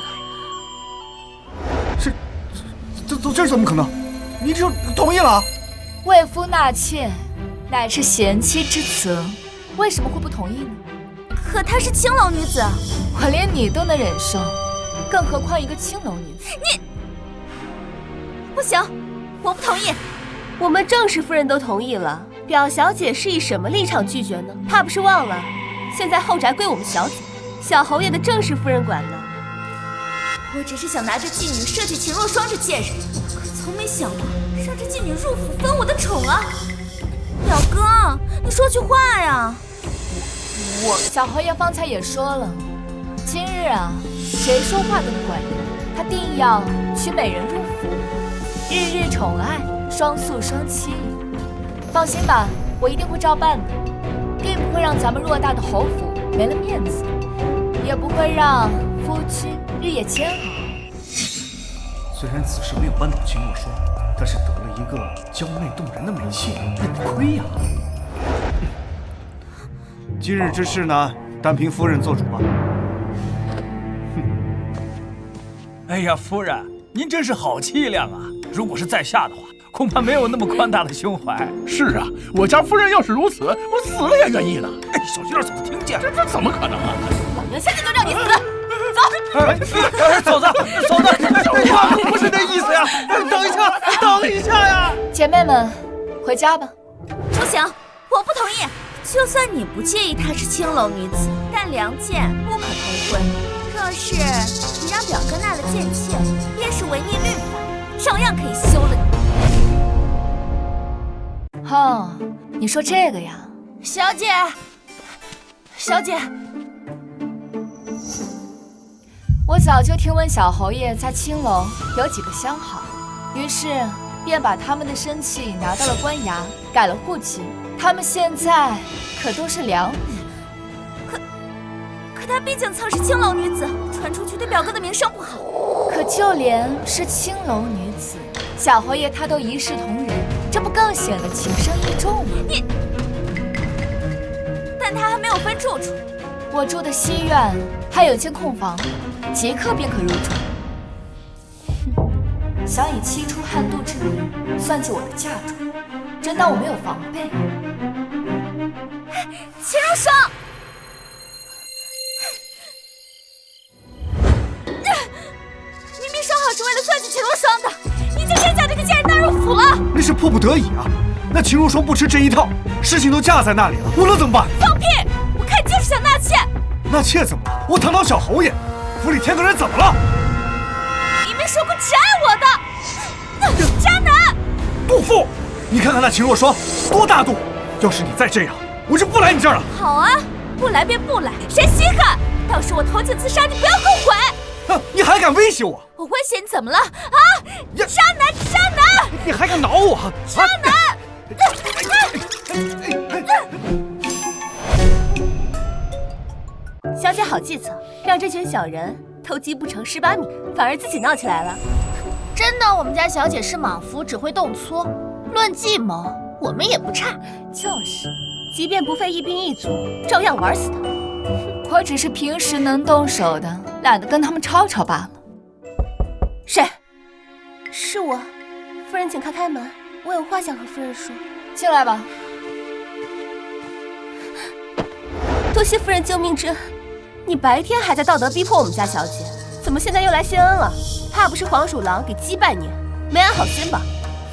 [SPEAKER 3] 这怎么可能？你就同意了？
[SPEAKER 1] 为夫纳妾，乃是贤妻之责，为什么会不同意呢？
[SPEAKER 8] 可她是青楼女子，
[SPEAKER 1] 我连你都能忍受，更何况一个青楼女子？
[SPEAKER 8] 你不行，我不同意。
[SPEAKER 5] 我们正氏夫人都同意了，表小姐是以什么立场拒绝呢？怕不是忘了，现在后宅归我们小姐，小侯爷的正氏夫人管呢。
[SPEAKER 8] 我只是想拿着妓女设计秦若霜这贱人，可从没想过让这妓女入府分我的宠啊！表哥，你说句话呀！
[SPEAKER 1] 小侯爷方才也说了，今日啊，谁说话都不管用，他定要娶美人入府，日日宠爱，双宿双栖。放心吧，我一定会照办的，定不会让咱们偌大的侯府没了面子，也不会让夫君日夜煎熬。
[SPEAKER 3] 虽然此事没有扳倒秦若霜，但是得了一个娇媚动人的美妾，也不亏呀。今日之事呢，单凭夫人做主吧。
[SPEAKER 6] 哎呀，夫人，您真是好气量啊！如果是在下的话，恐怕没有那么宽大的胸怀。
[SPEAKER 7] 是啊，我家夫人要是如此，我死了也愿意呢。
[SPEAKER 6] 哎，小心点，嫂子听见。
[SPEAKER 7] 这怎么可能啊！
[SPEAKER 2] 老娘现在就让你死！
[SPEAKER 6] 嫂子，我不是那意思呀！等一下呀！
[SPEAKER 1] 姐妹们，回家吧。
[SPEAKER 8] 不行，我不同意。就算你不介意她是青楼女子，但良贱不可同婚。若是你让表哥纳了贱妾，便是违逆律法，照样可以休了你。
[SPEAKER 1] 你说这个呀？
[SPEAKER 4] 小姐，
[SPEAKER 1] 我早就听闻小侯爷在青楼有几个相好，于是便把他们的生契拿到了官衙，改了户籍。他们现在可都是良女。
[SPEAKER 8] 可她毕竟曾是青楼女子，传出去对表哥的名声不好。
[SPEAKER 1] 可就连是青楼女子，小侯爷他都一视同仁，这不更显得情深意重吗？
[SPEAKER 8] 但她还没有分住处。
[SPEAKER 1] 我住的西院还有间空房，即刻便可入住。想以7出汉度之名算计我的嫁妆，真当我没有防备？
[SPEAKER 8] 秦如霜，明明说好是为了算计秦如霜的，你竟真将这个贱人纳入府了！
[SPEAKER 3] 那是迫不得已啊！那秦如霜不吃这一套，事情都架在那里了，我能怎么办？
[SPEAKER 8] 放屁！我看就是想纳妾。
[SPEAKER 3] 纳妾怎么了？我堂堂小侯爷，府里添个人怎么了？
[SPEAKER 8] 你没说过只爱我的，渣男！
[SPEAKER 3] 杜甫，你看看那秦若霜多大度！要是你再这样，我就不来你这儿了。
[SPEAKER 8] 好啊，不来便不来，谁稀罕？到时我投井自杀，你不要后悔！
[SPEAKER 3] 哼，你还敢威胁我？
[SPEAKER 8] 我威胁你怎么了？啊！渣男！
[SPEAKER 3] 你还敢挠我？
[SPEAKER 8] 渣男！
[SPEAKER 5] 小姐好计策，让这群小人偷鸡不成蚀把米，反而自己闹起来了。
[SPEAKER 4] 真当我们家小姐是莽夫，只会动粗？论计谋，我们也不差。
[SPEAKER 1] 就是，
[SPEAKER 5] 即便不费一兵一卒，照样玩死他。
[SPEAKER 1] 我只是平时能动手的，懒得跟他们吵吵罢了。
[SPEAKER 5] 谁？是我。夫人，请开门，我有话想和夫人说。
[SPEAKER 1] 进来吧。
[SPEAKER 5] 多谢夫人救命之恩。你白天还在道德逼迫我们家小姐，怎么现在又来谢恩了？怕不是黄鼠狼给击败你，没安好心吧？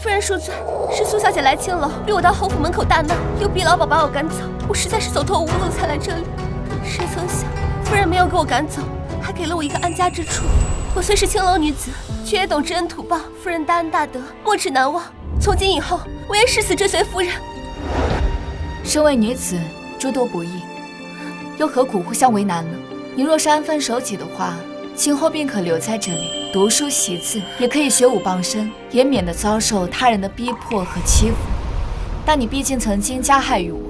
[SPEAKER 5] 夫人恕罪，是苏小姐来青楼，逼我到侯府门口大闹，又逼老鸨把我赶走，我实在是走投无路才来这里。谁曾想，夫人没有给我赶走，还给了我一个安家之处。我虽是青楼女子，却也懂知恩图报，夫人大恩大德，没齿难忘。从今以后，我愿誓死追随夫人。
[SPEAKER 1] 身为女子，诸多不易，又何苦互相为难呢？你若是安分守己的话，今后便可留在这里读书习字，也可以学武傍身，也免得遭受他人的逼迫和欺负。但你毕竟曾经加害于我，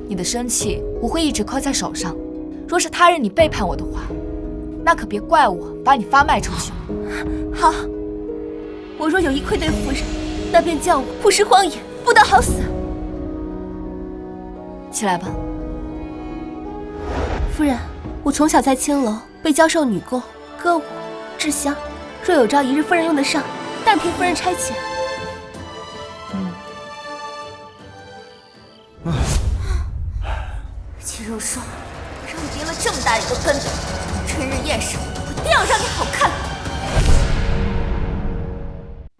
[SPEAKER 1] 你的生气我会一直扣在手上。若是他日你背叛我的话，那可别怪我把你发卖出去。
[SPEAKER 5] 好，我若有意愧对夫人，那便叫我不识荒野，不得好死。
[SPEAKER 1] 起来吧。
[SPEAKER 5] 夫人，我从小在青楼被教授女工、歌舞、制香，若有朝一日夫人用得上，但凭夫人差遣。
[SPEAKER 8] 秦如霜，让你跌了这么大一个跟头，春日宴上我定要让你好看。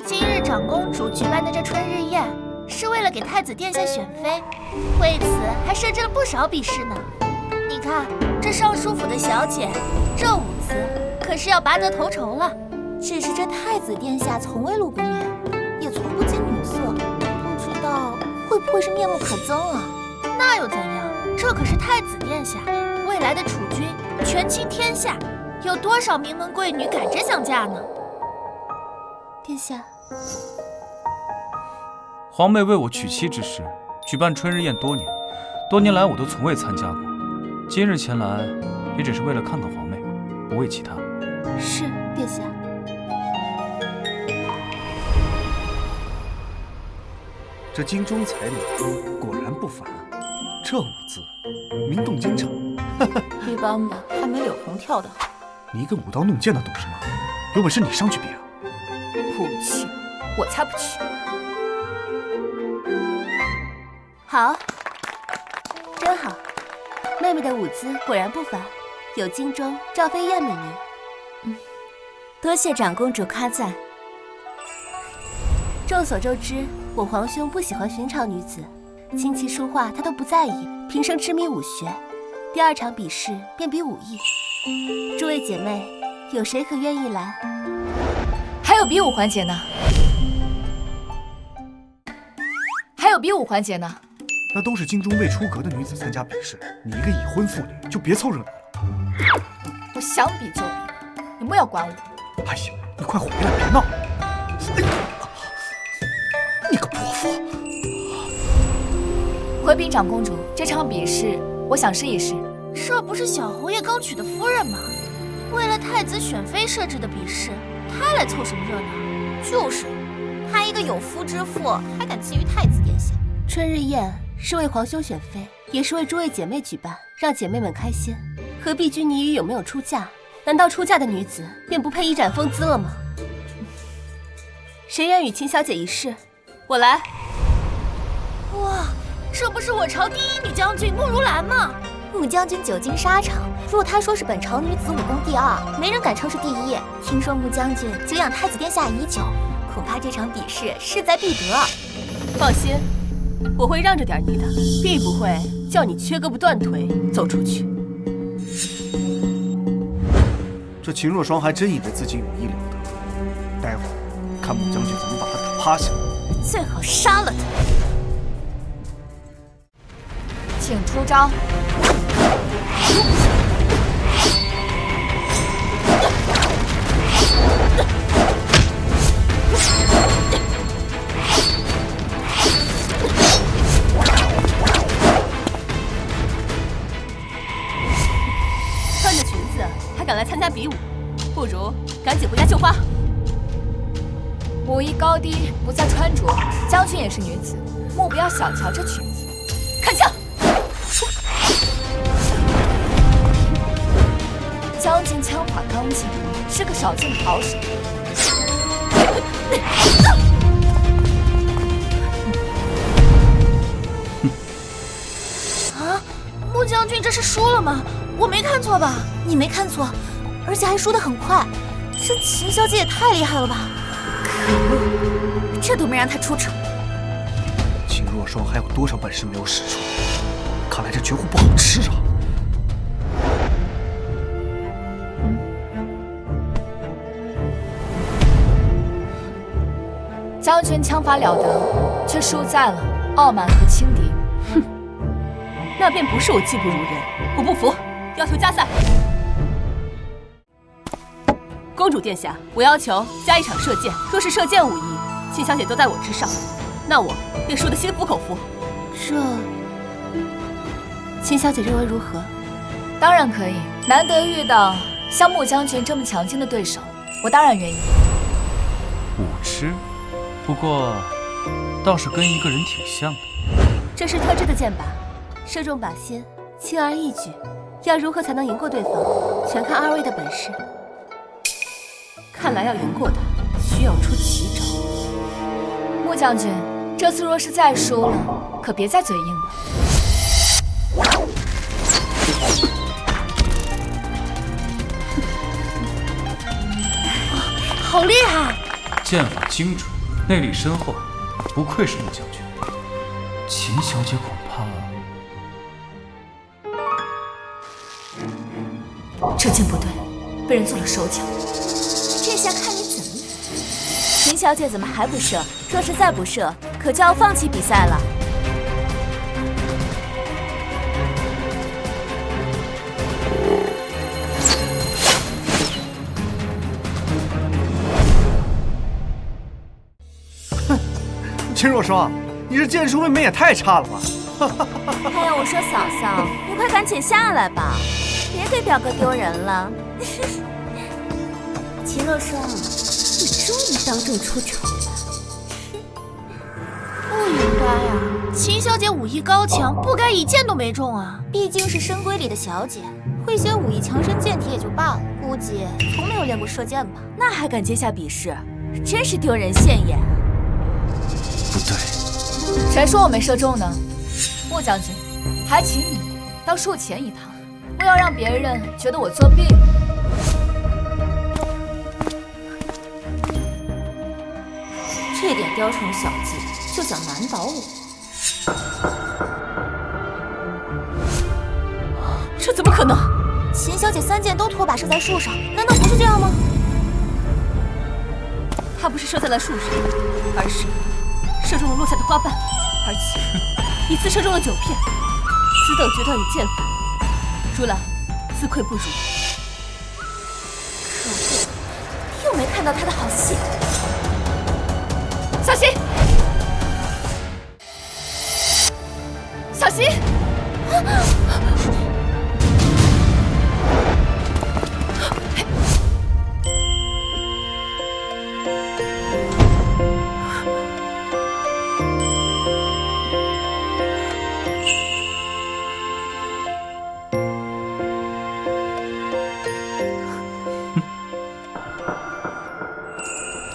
[SPEAKER 4] 今日长公主举办的这春日宴，是为了给太子殿下选妃，为此还设置了不少比试呢。你看，这尚书府的小姐，这舞姿可是要拔得头筹了。
[SPEAKER 8] 只是这太子殿下从未露过面，也从不近女色，不知道会不会是面目可憎啊？
[SPEAKER 4] 那又怎样？这可是太子殿下，未来的储君，权倾天下，有多少名门贵女赶着想嫁呢？
[SPEAKER 5] 殿下，
[SPEAKER 6] 皇妹为我娶妻之事，举办春日宴多年，多年来我都从未参加过。今日前来，也只是为了看看皇妹，不为其他。
[SPEAKER 5] 是殿下。
[SPEAKER 3] 这京中才女果然不凡，这舞姿名动京城。
[SPEAKER 8] 一般吧，还没柳红跳得好。
[SPEAKER 3] 你一个舞刀弄剑的懂什么？有本事你上去比啊！
[SPEAKER 1] 我才不去。
[SPEAKER 5] 好，真好，妹妹的舞姿果然不凡，有京中赵飞燕美名。
[SPEAKER 8] 多谢长公主夸赞。
[SPEAKER 5] 众所周知，我皇兄不喜欢寻常女子，琴棋书画他都不在意，平生痴迷武学。第2场比试便比武艺。诸位姐妹，有谁可愿意来？
[SPEAKER 1] 还有比武环节呢？还有比武环节呢？
[SPEAKER 3] 那都是京中未出阁的女子参加比试，你一个已婚妇女就别凑热闹了。
[SPEAKER 1] 我想比就比，你莫要管我。
[SPEAKER 3] 哎呀，你快回来，别闹！哎呀，你个泼妇！
[SPEAKER 1] 回禀长公主，这场比试我想试一试。
[SPEAKER 4] 这不是小侯爷刚娶的夫人吗？为了太子选妃设置的比试，他来凑什么热闹？
[SPEAKER 8] 就是，他一个有夫之妇，还敢觊觎太子殿下？
[SPEAKER 5] 春日宴是为皇兄选妃，也是为诸位姐妹举办，让姐妹们开心，何必拘泥于有没有出嫁？难道出嫁的女子便不配一展风姿了吗？谁愿与秦小姐一试？我来。
[SPEAKER 4] 哇，这不是我朝第1女将军慕如兰吗？
[SPEAKER 8] 穆将军久经沙场，若他说是本朝女子武功第2，没人敢称是第1。听说穆将军久仰太子殿下已久，恐怕这场比试势在必得。
[SPEAKER 5] 放心，我会让着点你的，必不会叫你缺胳膊断腿走出去。
[SPEAKER 3] 这秦若霜还真以为自己武艺了得，待会儿看穆将军怎么把他打趴下。
[SPEAKER 8] 最好杀了他。
[SPEAKER 1] 请出招。
[SPEAKER 5] 穿着裙子还敢来参加比武，不如赶紧回家绣花。
[SPEAKER 1] 武艺高低不在穿着，将军也是女子，莫不要小瞧这裙子。看枪！将军枪法刚劲，是个少见的好手。
[SPEAKER 4] 啊，穆将军这是输了吗？我没看错吧？
[SPEAKER 8] 你没看错，而且还输得很快。这秦小姐也太厉害了吧！可恶，这都没让她出场。
[SPEAKER 3] 秦若霜还有多少本事没有使出？看来这绝户不好吃啊！
[SPEAKER 1] 将军枪法了得，却输在了傲慢和轻敌。
[SPEAKER 5] 哼，那便不是我技不如人，我不服，要求加赛。公主殿下，我要求加1场射箭。若是射箭武艺，秦小姐都在我之上，那我便输得心服口服。这，秦小姐认为如何？
[SPEAKER 1] 当然可以，难得遇到像穆将军这么强劲的对手，我当然愿意。
[SPEAKER 6] 武痴，不过倒是跟一个人挺像的。
[SPEAKER 5] 这是特制的箭靶，射中靶心，轻而易举。要如何才能赢过对方，全看2位的本事。看来要赢过他，需要出奇招。
[SPEAKER 1] 穆将军，这次若是再输了，可别再嘴硬了。
[SPEAKER 4] 好厉害！
[SPEAKER 6] 剑法精准，内力深厚，不愧是穆将军。秦小姐恐怕……
[SPEAKER 1] 这剑不对，被人做了手脚。
[SPEAKER 8] 这下看你怎么赢。秦小姐怎么还不射？若是再不射，可就要放弃比赛了。
[SPEAKER 3] 哼，秦若霜，你这剑术未免也太差了吧！
[SPEAKER 8] 还要我说嫂嫂，你快赶紧下来吧，别给表哥丢人了。秦若霜，你终于当众出丑了。
[SPEAKER 4] 不应该啊，秦小姐武艺高强，不该一箭都没中啊。
[SPEAKER 8] 毕竟是深闺里的小姐，会些武艺强身健体也就罢了，估计从没有练过射箭吧？那还敢接下比试？真是丢人现眼。
[SPEAKER 3] 不对，
[SPEAKER 1] 谁说我没射中呢？穆将军，还请你当术前一趟，不要让别人觉得我作弊了。
[SPEAKER 8] 这点雕虫小技就想难倒我？
[SPEAKER 5] 这怎么可能？
[SPEAKER 8] 秦小姐3箭都拖把射在树上，难道不是这样吗？
[SPEAKER 5] 她不是射在了树上，而是射中了落下的花瓣，而且一次射中了9片。此等决断与剑法，如兰自愧不如。
[SPEAKER 8] 可恶，又没看到她的好戏。
[SPEAKER 1] 小心！小心！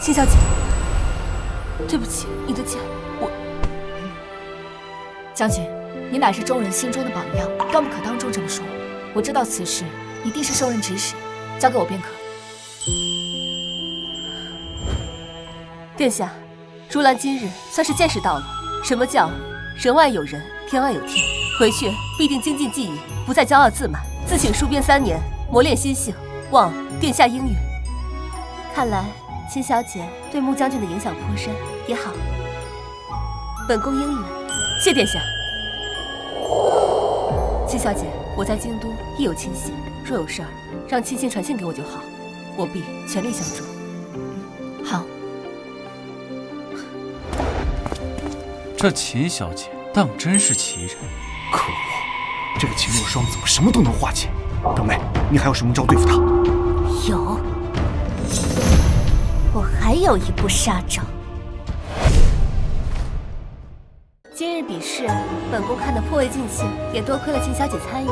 [SPEAKER 5] 秦小姐，对不起，你的剑，我……
[SPEAKER 1] 将军，你乃是众人心中的榜样，断不可当众这么说。我知道此事一定是受人指使，交给我便可。
[SPEAKER 5] 殿下，如兰今日算是见识到了什么叫人外有人，天外有天。回去必定精进技艺，不再骄傲自满，自请戍边3年，磨练心性，望殿下应允。看来秦小姐对穆将军的影响颇深，也好，本宫应允，谢殿下。秦小姐，我在京都亦有亲信，若有事儿，让亲信传信给我就好，我必全力相助。
[SPEAKER 1] 好。
[SPEAKER 6] 这秦小姐当真是奇人。
[SPEAKER 3] 可恶，这个秦若霜怎么什么都能化解？表妹，你还有什么招对付她？
[SPEAKER 8] 有，我还有一步杀招。
[SPEAKER 5] 今日比试，本宫看得颇为尽兴，也多亏了秦小姐参与，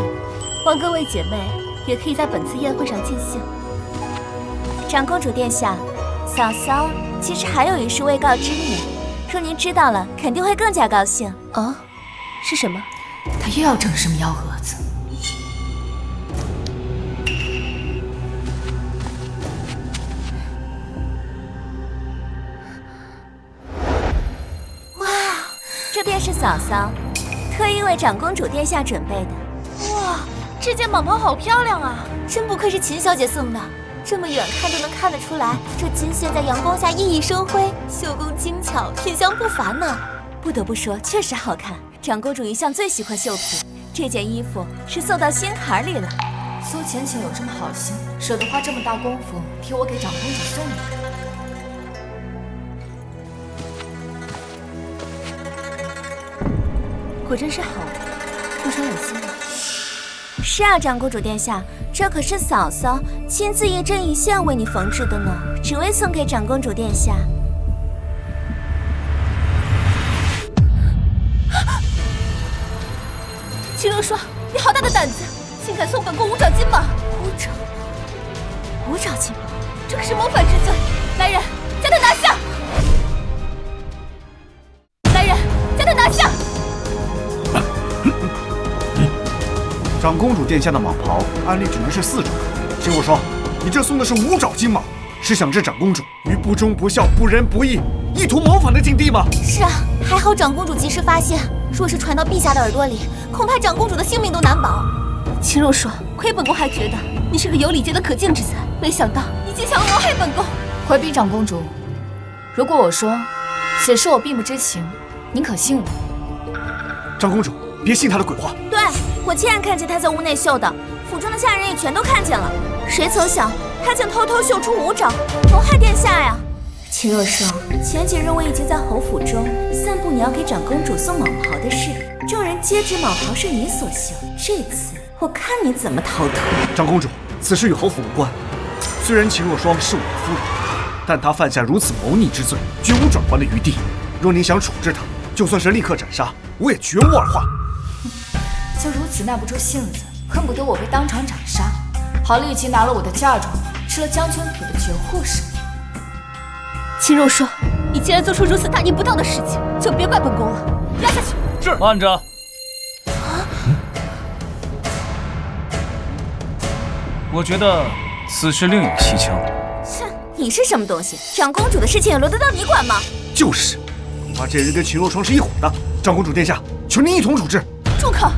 [SPEAKER 5] 望各位姐妹也可以在本次宴会上尽兴。
[SPEAKER 8] 长公主殿下，嫂嫂其实还有一事未告知你，若您知道了，肯定会更加高兴。
[SPEAKER 5] 哦，是什么？
[SPEAKER 1] 他又要整什么幺蛾子？
[SPEAKER 8] 哇，这便是嫂嫂特意为长公主殿下准备的。
[SPEAKER 4] 哇，这件蟒袍好漂亮啊！
[SPEAKER 8] 真不愧是秦小姐送的，这么远看就能看得出来，这金线在阳光下熠熠生辉，绣工精巧，品香不凡呢。不得不说，确实好看。长公主一向最喜欢绣品，这件衣服是送到心坎里了。
[SPEAKER 1] 苏浅浅有这么好心，舍得花这么大功夫替我给长公主送一个。
[SPEAKER 5] 果真是好的，不伤人心啊。
[SPEAKER 8] 是啊，长公主殿下，这可是嫂嫂亲自一针一线为你缝制的呢，只为送给长公主殿下。
[SPEAKER 5] 秦若霜，你好大的胆子，竟敢送本宫5爪金蟒！
[SPEAKER 8] 五爪金蟒，
[SPEAKER 5] 这可是谋反之罪！来人，将他拿下！来人，将他拿下！
[SPEAKER 3] 长公主殿下的蟒袍，按例只能是4爪。秦若霜，你这送的是5爪金蟒，是想置长公主于不忠不孝、不仁不义、意图谋反的境地吗？
[SPEAKER 8] 是啊，还好长公主及时发现，若是传到陛下的耳朵里，恐怕长公主的性命都难保。
[SPEAKER 5] 秦若霜，亏本宫还觉得你是个有礼节的可敬之才，没想到你竟想要谋害本宫！
[SPEAKER 1] 回禀长公主，如果我说此事我并不知情，您可信我？
[SPEAKER 3] 长公主，别信她的鬼话。
[SPEAKER 8] 对，我亲眼看见她在屋内绣的，府中的下人也全都看见了。谁曾想，她竟偷偷绣出5爪，谋害殿下呀！秦若霜，前几日我已经在侯府中散布你要给长公主送蟒袍的事，众人皆知蟒袍是你所绣，这次我看你怎么逃脱。
[SPEAKER 3] 长公主，此事与侯府无关。虽然秦若霜是我的夫人，但她犯下如此谋逆之罪，绝无转圜的余地。若您想处置她，就算是立刻斩杀，我也绝无二话。
[SPEAKER 1] 就如此耐不住性子，恨不得我被当场斩杀，好立即拿了我的嫁妆，吃了将军府的绝户是吗？
[SPEAKER 5] 秦若霜，你既然做出如此大逆不道的事情，就别怪本宫了。压下去。
[SPEAKER 6] 是。慢着。我觉得此事另有蹊跷。
[SPEAKER 8] 切，你是什么东西？长公主的事情也轮得到你管吗？
[SPEAKER 3] 就是，恐怕这人跟秦若霜是一伙的。长公主殿下，求您一同处置。
[SPEAKER 5] 住口！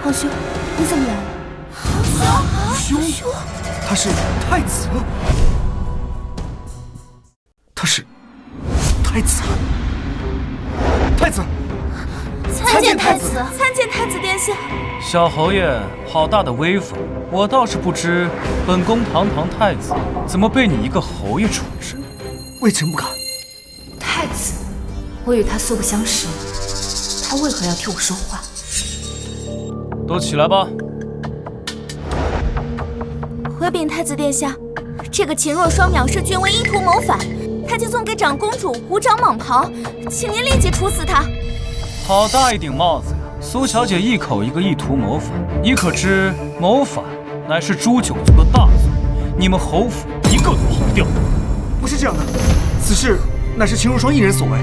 [SPEAKER 5] 皇兄，你怎么来了？
[SPEAKER 3] 皇兄，他是太子。他是太子。太子，
[SPEAKER 8] 参见太子，参见太子殿下。
[SPEAKER 6] 小侯爷，好大的威风！我倒是不知，本宫堂堂太子，怎么被你一个侯爷处置？
[SPEAKER 3] 微臣不敢。
[SPEAKER 1] 太子，我与他素不相识，他为何要替我说话？
[SPEAKER 6] 都起来吧。
[SPEAKER 8] 回禀太子殿下，这个秦若霜藐视君威，意图谋反，他就送给长公主5掌蟒袍，请您立即处死他。
[SPEAKER 6] 好大一顶帽子呀！苏小姐一口一个意图谋反，你可知谋反乃是诛九族的大罪，你们侯府一个都跑不掉。
[SPEAKER 3] 不是这样的，此事乃是秦若霜一人所为，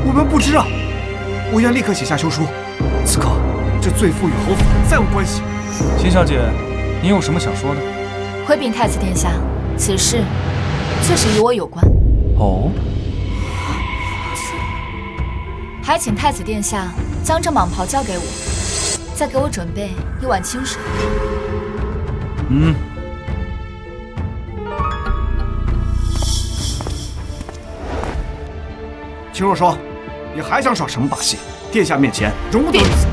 [SPEAKER 3] 我们不知啊。我愿立刻写下休书。此刻，这罪妇与侯府再无关系。
[SPEAKER 6] 秦小姐，你有什么想说的？
[SPEAKER 1] 回禀太子殿下，此事确实与我有关。
[SPEAKER 6] 哦。
[SPEAKER 1] 还请太子殿下将这蟒袍交给我，再给我准备一碗清水。
[SPEAKER 3] 秦若霜，你还想耍什么把戏？殿下面前容不得如此。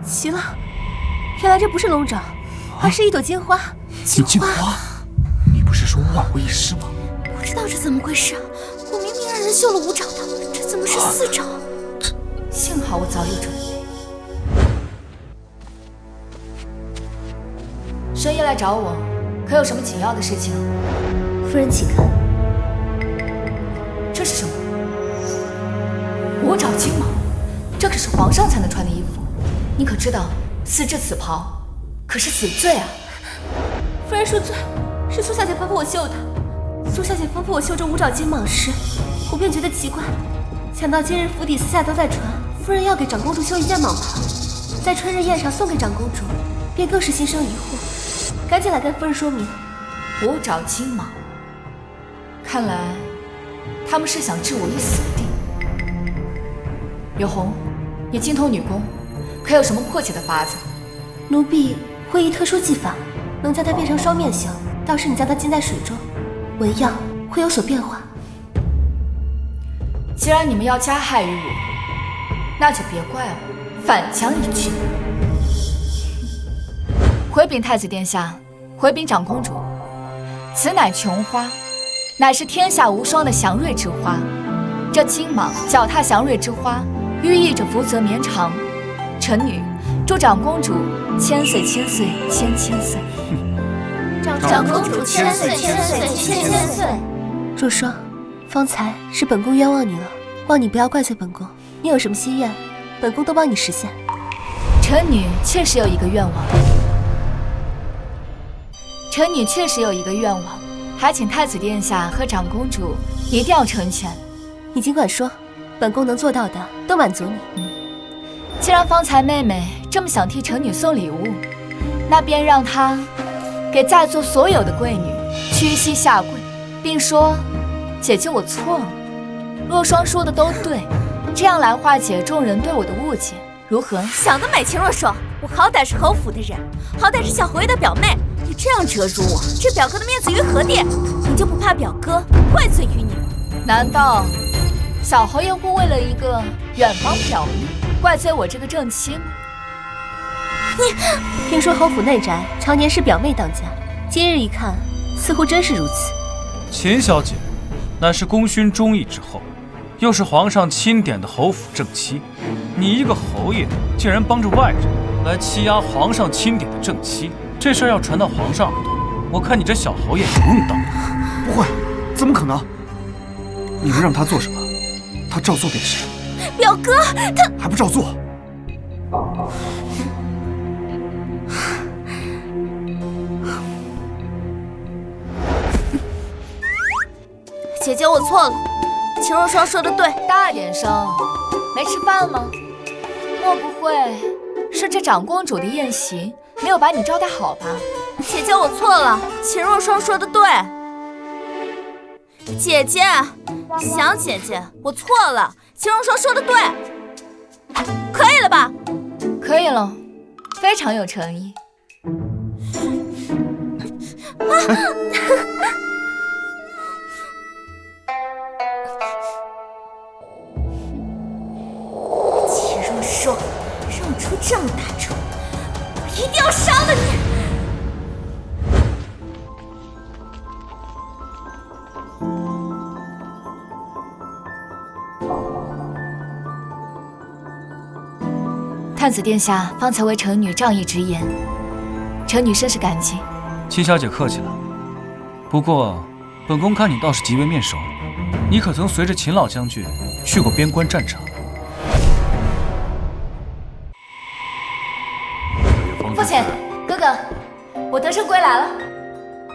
[SPEAKER 5] 奇了，原来这不是龙爪，而是一朵金花。
[SPEAKER 3] 金花，你不是说万无一失吗？
[SPEAKER 8] 不知道这怎么回事，我明明让人绣了5爪的，这怎么是4爪？
[SPEAKER 1] 幸好我早有准备。深夜来找我，可有什么紧要的事情？
[SPEAKER 5] 夫人请看，
[SPEAKER 1] 这是什么？5爪金蟒，这可是皇上才能穿的衣服。你可知道，私制此袍可是死罪啊！
[SPEAKER 5] 夫人恕罪，是苏小姐吩咐我绣的。苏小姐吩咐我绣这5爪金蟒时，我便觉得奇怪，想到今日府邸私下都在传，夫人要给长公主绣一件蟒袍，在春日宴上送给长公主，便更是心生疑惑，赶紧来跟夫人说明。
[SPEAKER 1] 5爪金蟒，看来他们是想置我于死地。柳红，你精通女工，可有什么迫切的法子？
[SPEAKER 5] 奴婢会以特殊技法，能将它变成双面形。到时你将它浸在水中，纹样会有所变化。
[SPEAKER 1] 既然你们要加害于我，那就别怪我反将一军。回禀太子殿下，回禀长公主，此乃琼花，乃是天下无双的祥瑞之花。这金蟒脚踏祥瑞之花，寓意着福泽绵长。臣女祝长公主千岁千岁千千岁。
[SPEAKER 8] 长公主千岁千岁千千岁。
[SPEAKER 5] 若霜，方才是本宫冤枉你了，望你不要怪罪本宫。你有什么心愿，本宫都帮你实现。
[SPEAKER 1] 臣女确实有一个愿望，还请太子殿下和长公主一定要成全。
[SPEAKER 5] 你尽管说，本宫能做到的都满足你。
[SPEAKER 1] 既然方才妹妹这么想替臣女送礼物，那便让她给在座所有的贵女屈膝下跪，并说：“姐姐，我错了。”若霜说的都对，这样来化解众人对我的误解，如何？
[SPEAKER 8] 想得美，秦若霜！我好歹是侯府的人，好歹是小侯爷的表妹，你这样折辱我，这表哥的面子于何地？你就不怕表哥怪罪于你吗？
[SPEAKER 1] 难道小侯爷会为了一个远房表妹怪罪我这个正妻吗？
[SPEAKER 5] 听说侯府内宅常年是表妹当家，今日一看，似乎真是如此。
[SPEAKER 6] 秦小姐乃是功勋忠义之后，又是皇上钦点的侯府正妻，你一个侯爷竟然帮着外人来欺压皇上钦点的正妻，这事儿要传到皇上耳朵，我看你这小侯爷有用当。
[SPEAKER 3] 不会，怎么可能？你能让他做什么，他照做便是。
[SPEAKER 8] 表哥，他
[SPEAKER 3] 还不照做？
[SPEAKER 8] 姐姐，我错了。秦若霜说的对，
[SPEAKER 1] 大点声，没吃饭吗？莫不会是这长公主的宴席没有把你招待好吧？
[SPEAKER 8] 姐姐，我错了。秦若霜说的对。姐姐，小姐姐，我错了。秦若霜说的对，可以了吧？
[SPEAKER 1] 可以了，非常有诚意。
[SPEAKER 8] 秦若霜，让我出这么大仇，我一定要杀了你！
[SPEAKER 1] 太子殿下方才为臣女仗义直言，臣女甚是感激。
[SPEAKER 6] 秦小姐客气了。不过，本宫看你倒是极为面熟，你可曾随着秦老将军去过边关战场？
[SPEAKER 1] 父亲，哥哥，我得胜归来了。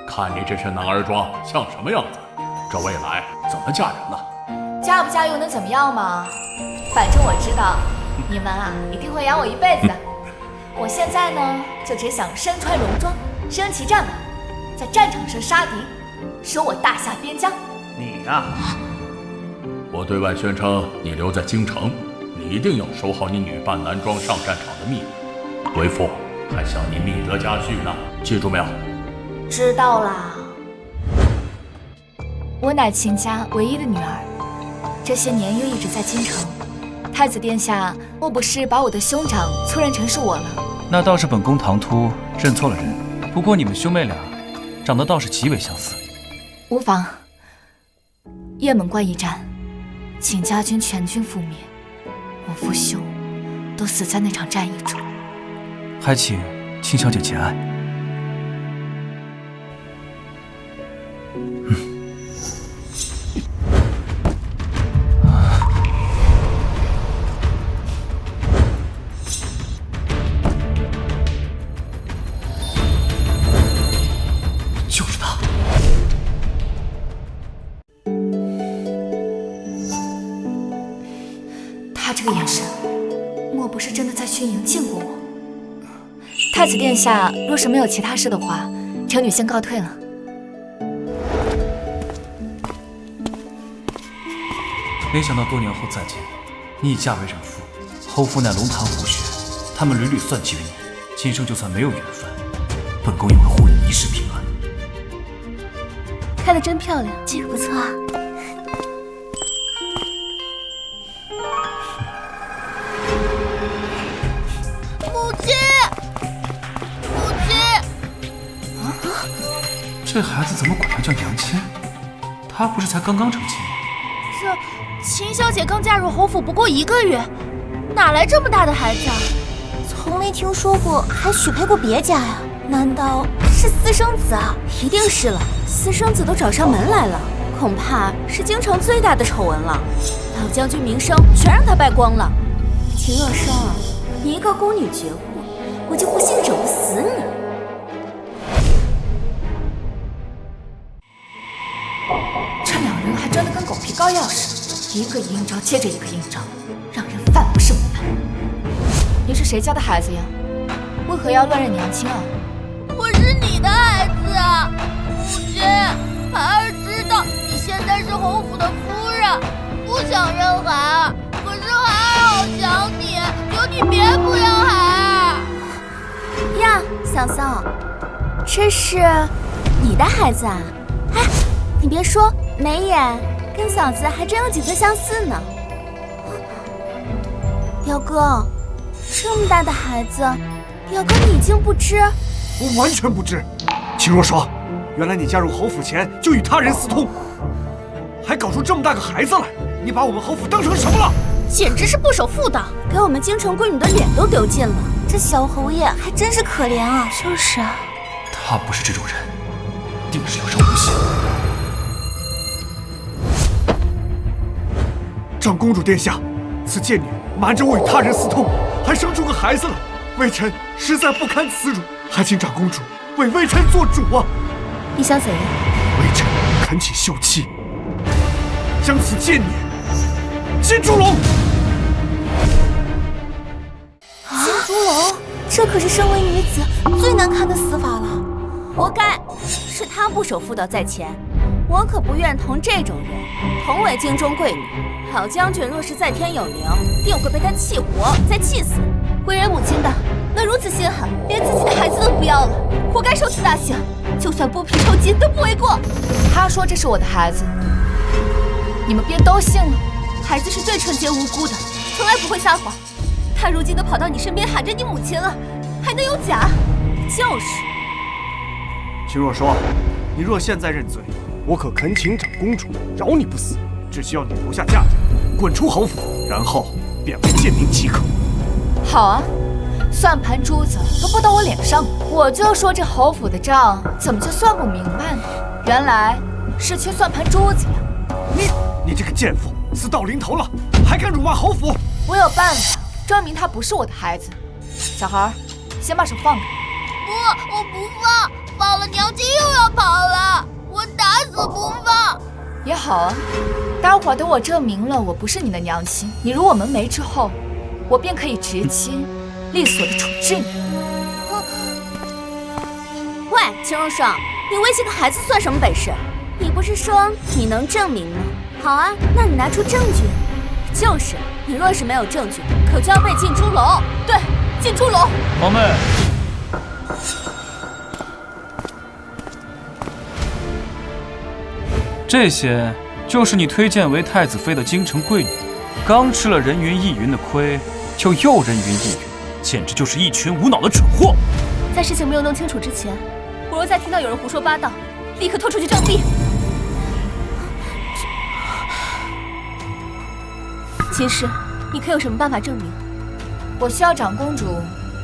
[SPEAKER 7] 看你这身男儿装，像什么样子？这未来怎么嫁人了？
[SPEAKER 1] 嫁不嫁又能怎么样嘛？反正我知道。你们啊，一定会养我一辈子的。我现在呢，就只想身穿戎装，升骑战马，在战场上杀敌，守我大夏边疆。
[SPEAKER 3] 你呀，
[SPEAKER 7] 我对外宣称你留在京城，你一定要守好你女扮男装上战场的秘密。为父还想你觅得佳婿呢，记住没有？
[SPEAKER 1] 知道啦。我乃秦家唯一的女儿，这些年又一直在京城。太子殿下莫不是把我的兄长错认成是我了？
[SPEAKER 6] 那倒是本宫唐突认错了人。不过你们兄妹俩长得倒是极为相似。
[SPEAKER 1] 无妨。雁门关一战，景家军全军覆灭，我父兄都死在那场战役中。
[SPEAKER 6] 还请秦小姐节哀。
[SPEAKER 3] 就是他。
[SPEAKER 1] 他这个眼神，莫不是真的在军营见过我？太子殿下若是没有其他事的话，臣女先告退了。
[SPEAKER 6] 没想到多年后再见，你已嫁为人妇，侯府乃龙潭虎穴，他们屡屡算计于你，今生就算没有缘分，本宫也会护你一世平安。
[SPEAKER 5] 开得真漂亮，
[SPEAKER 8] 这个不错啊。
[SPEAKER 4] 母亲，母亲！
[SPEAKER 6] 这孩子怎么管他叫娘亲？他不是才刚刚成亲吗？
[SPEAKER 4] 这秦小姐刚嫁入侯府不过1个月，哪来这么大的孩子啊？
[SPEAKER 8] 从没听说过还许配过别家呀？难道是私生子啊？一定是了，私生子都找上门来了，恐怕是京城最大的丑闻了。老将军名声全让他败光了。秦若霜啊，你一个宫女绝户，我就不信整不死你。
[SPEAKER 1] 这两人还真的跟狗皮膏药似的，一个阴招接着一个阴招，让人烦不胜烦。你是谁家的孩子呀？为何要乱认娘亲啊？
[SPEAKER 4] 我是你的孩子啊，母亲。孩儿知道你现在是侯府的夫人，不想认孩儿，可是孩儿好想你，求你别不要孩儿。
[SPEAKER 8] 呀，嫂嫂，这是你的孩子啊？哎，你别说，眉眼跟嫂子还真有几分相似呢。表哥，这么大的孩子，表哥你已经不知？
[SPEAKER 3] 我完全不知。秦若霜，原来你嫁入侯府前就与他人私通，还搞出这么大个孩子来，你把我们侯府当成什么了？
[SPEAKER 4] 简直是不守妇道，
[SPEAKER 8] 给我们京城闺女的脸都丢尽了。这小侯爷还真是可怜啊。
[SPEAKER 4] 就是啊。
[SPEAKER 6] 他不是这种人，定是要伤无心。
[SPEAKER 3] 长公主殿下，此贱女瞒着我与他人私通，还生出个孩子来，微臣实在不堪耻辱，还请长公主为微臣做主啊！
[SPEAKER 5] 你想怎样？
[SPEAKER 3] 微臣恳请休妻，将此贱女进猪笼。
[SPEAKER 8] 进猪笼，这可是身为女子最难看的死法了。
[SPEAKER 2] 活该，是他不守妇道在前，我可不愿同这种人同为京中贵女。老将军若是在天有灵，定会被他气活，再气死。
[SPEAKER 5] 为人母亲的能如此心狠，连自己的孩子都不要了，活该受此大刑。就算剥皮抽筋都不为过。
[SPEAKER 1] 他说这是我的孩子，你们便都信了？
[SPEAKER 5] 孩子是最纯洁无辜的，从来不会撒谎。他如今都跑到你身边喊着你母亲了，还能有假？
[SPEAKER 2] 就是。
[SPEAKER 3] 秦若霜，你若现在认罪，我可恳请长公主饶你不死，只需要你留下嫁妆，滚出侯府，然后便为贱民即可。
[SPEAKER 1] 好啊，算盘珠子都拨到我脸上了。我就说这侯府的账怎么就算不明白呢？原来是缺算盘珠子呀！
[SPEAKER 3] 你这个贱妇，死到临头了，还敢辱骂侯府？
[SPEAKER 1] 我有办法证明他不是我的孩子。小孩，先把手放开。
[SPEAKER 4] 不，我不放，放了娘亲又要跑了，我打死不放。
[SPEAKER 1] 也好啊，待会儿等我证明了我不是你的娘亲，你入我门楣之后，我便可以直接利索的处置你。
[SPEAKER 2] 喂，秦若霜，你威胁个孩子算什么本事？你不是说你能证明吗？好啊，那你拿出证据。就是，你若是没有证据，可就要被进猪笼。
[SPEAKER 5] 对，进猪笼。
[SPEAKER 6] 皇妹，这些就是你推荐为太子妃的京城贵女，刚吃了人云亦云的亏，就又人云亦云，简直就是一群无脑的蠢货。
[SPEAKER 5] 在事情没有弄清楚之前，我若再听到有人胡说八道，立刻拖出去杖毙。秦氏，你可有什么办法证明？
[SPEAKER 1] 我需要长公主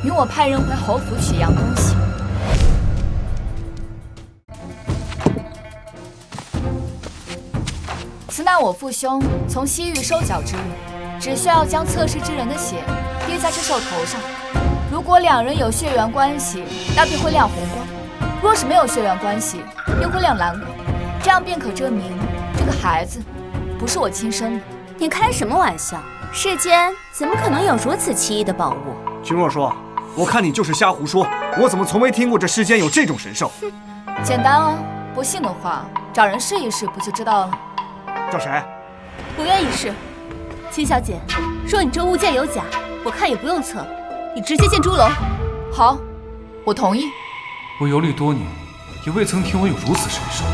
[SPEAKER 1] 允我派人回侯府取一样东西。此乃我父兄从西域收缴之物，只需要将测试之人的血滴在这兽头上。如果两人有血缘关系，那便会亮红光；若是没有血缘关系，便会亮蓝光。这样便可证明这个孩子不是我亲生的。
[SPEAKER 2] 你开什么玩笑？世间怎么可能有如此奇异的宝物？
[SPEAKER 3] 秦若霜，我看你就是瞎胡说，我怎么从没听过这世间有这种神兽？
[SPEAKER 1] 简单啊，不信的话，找人试一试不就知道了？
[SPEAKER 3] 找谁？
[SPEAKER 5] 不愿意试。秦小姐，若你这物件有假，我看也不用测，你直接进猪笼。
[SPEAKER 1] 好，我同意。
[SPEAKER 6] 我游历多年，也未曾听闻有如此神兽。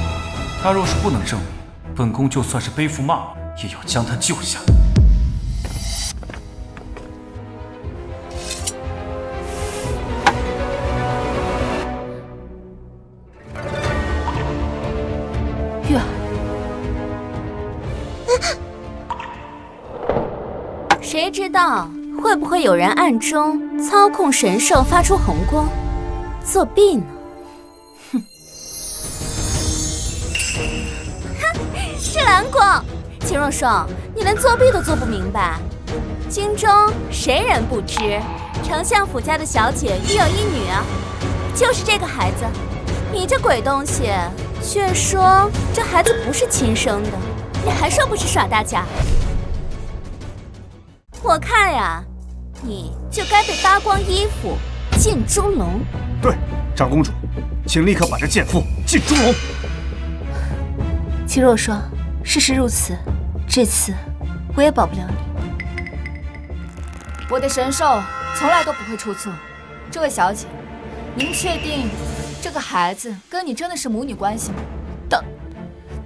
[SPEAKER 6] 他若是不能证明，本宫就算是背负骂名，也要将他救下。
[SPEAKER 5] 月儿，
[SPEAKER 2] 谁知道会不会有人暗中操控神兽发出红光，作弊呢？哼！是蓝光。秦若霜，你连作弊都做不明白。京中谁人不知，丞相府家的小姐育有一女啊，就是这个孩子。你这鬼东西，却说这孩子不是亲生的，你还说不是耍大家？我看呀，你就该被扒光衣服进猪笼。
[SPEAKER 3] 对，长公主，请立刻把这贱妇进猪笼。
[SPEAKER 5] 秦若霜，事实如此，这次我也保不了你。
[SPEAKER 1] 我的神兽从来都不会出错。这位小姐，您确定这个孩子跟你真的是母女关系吗？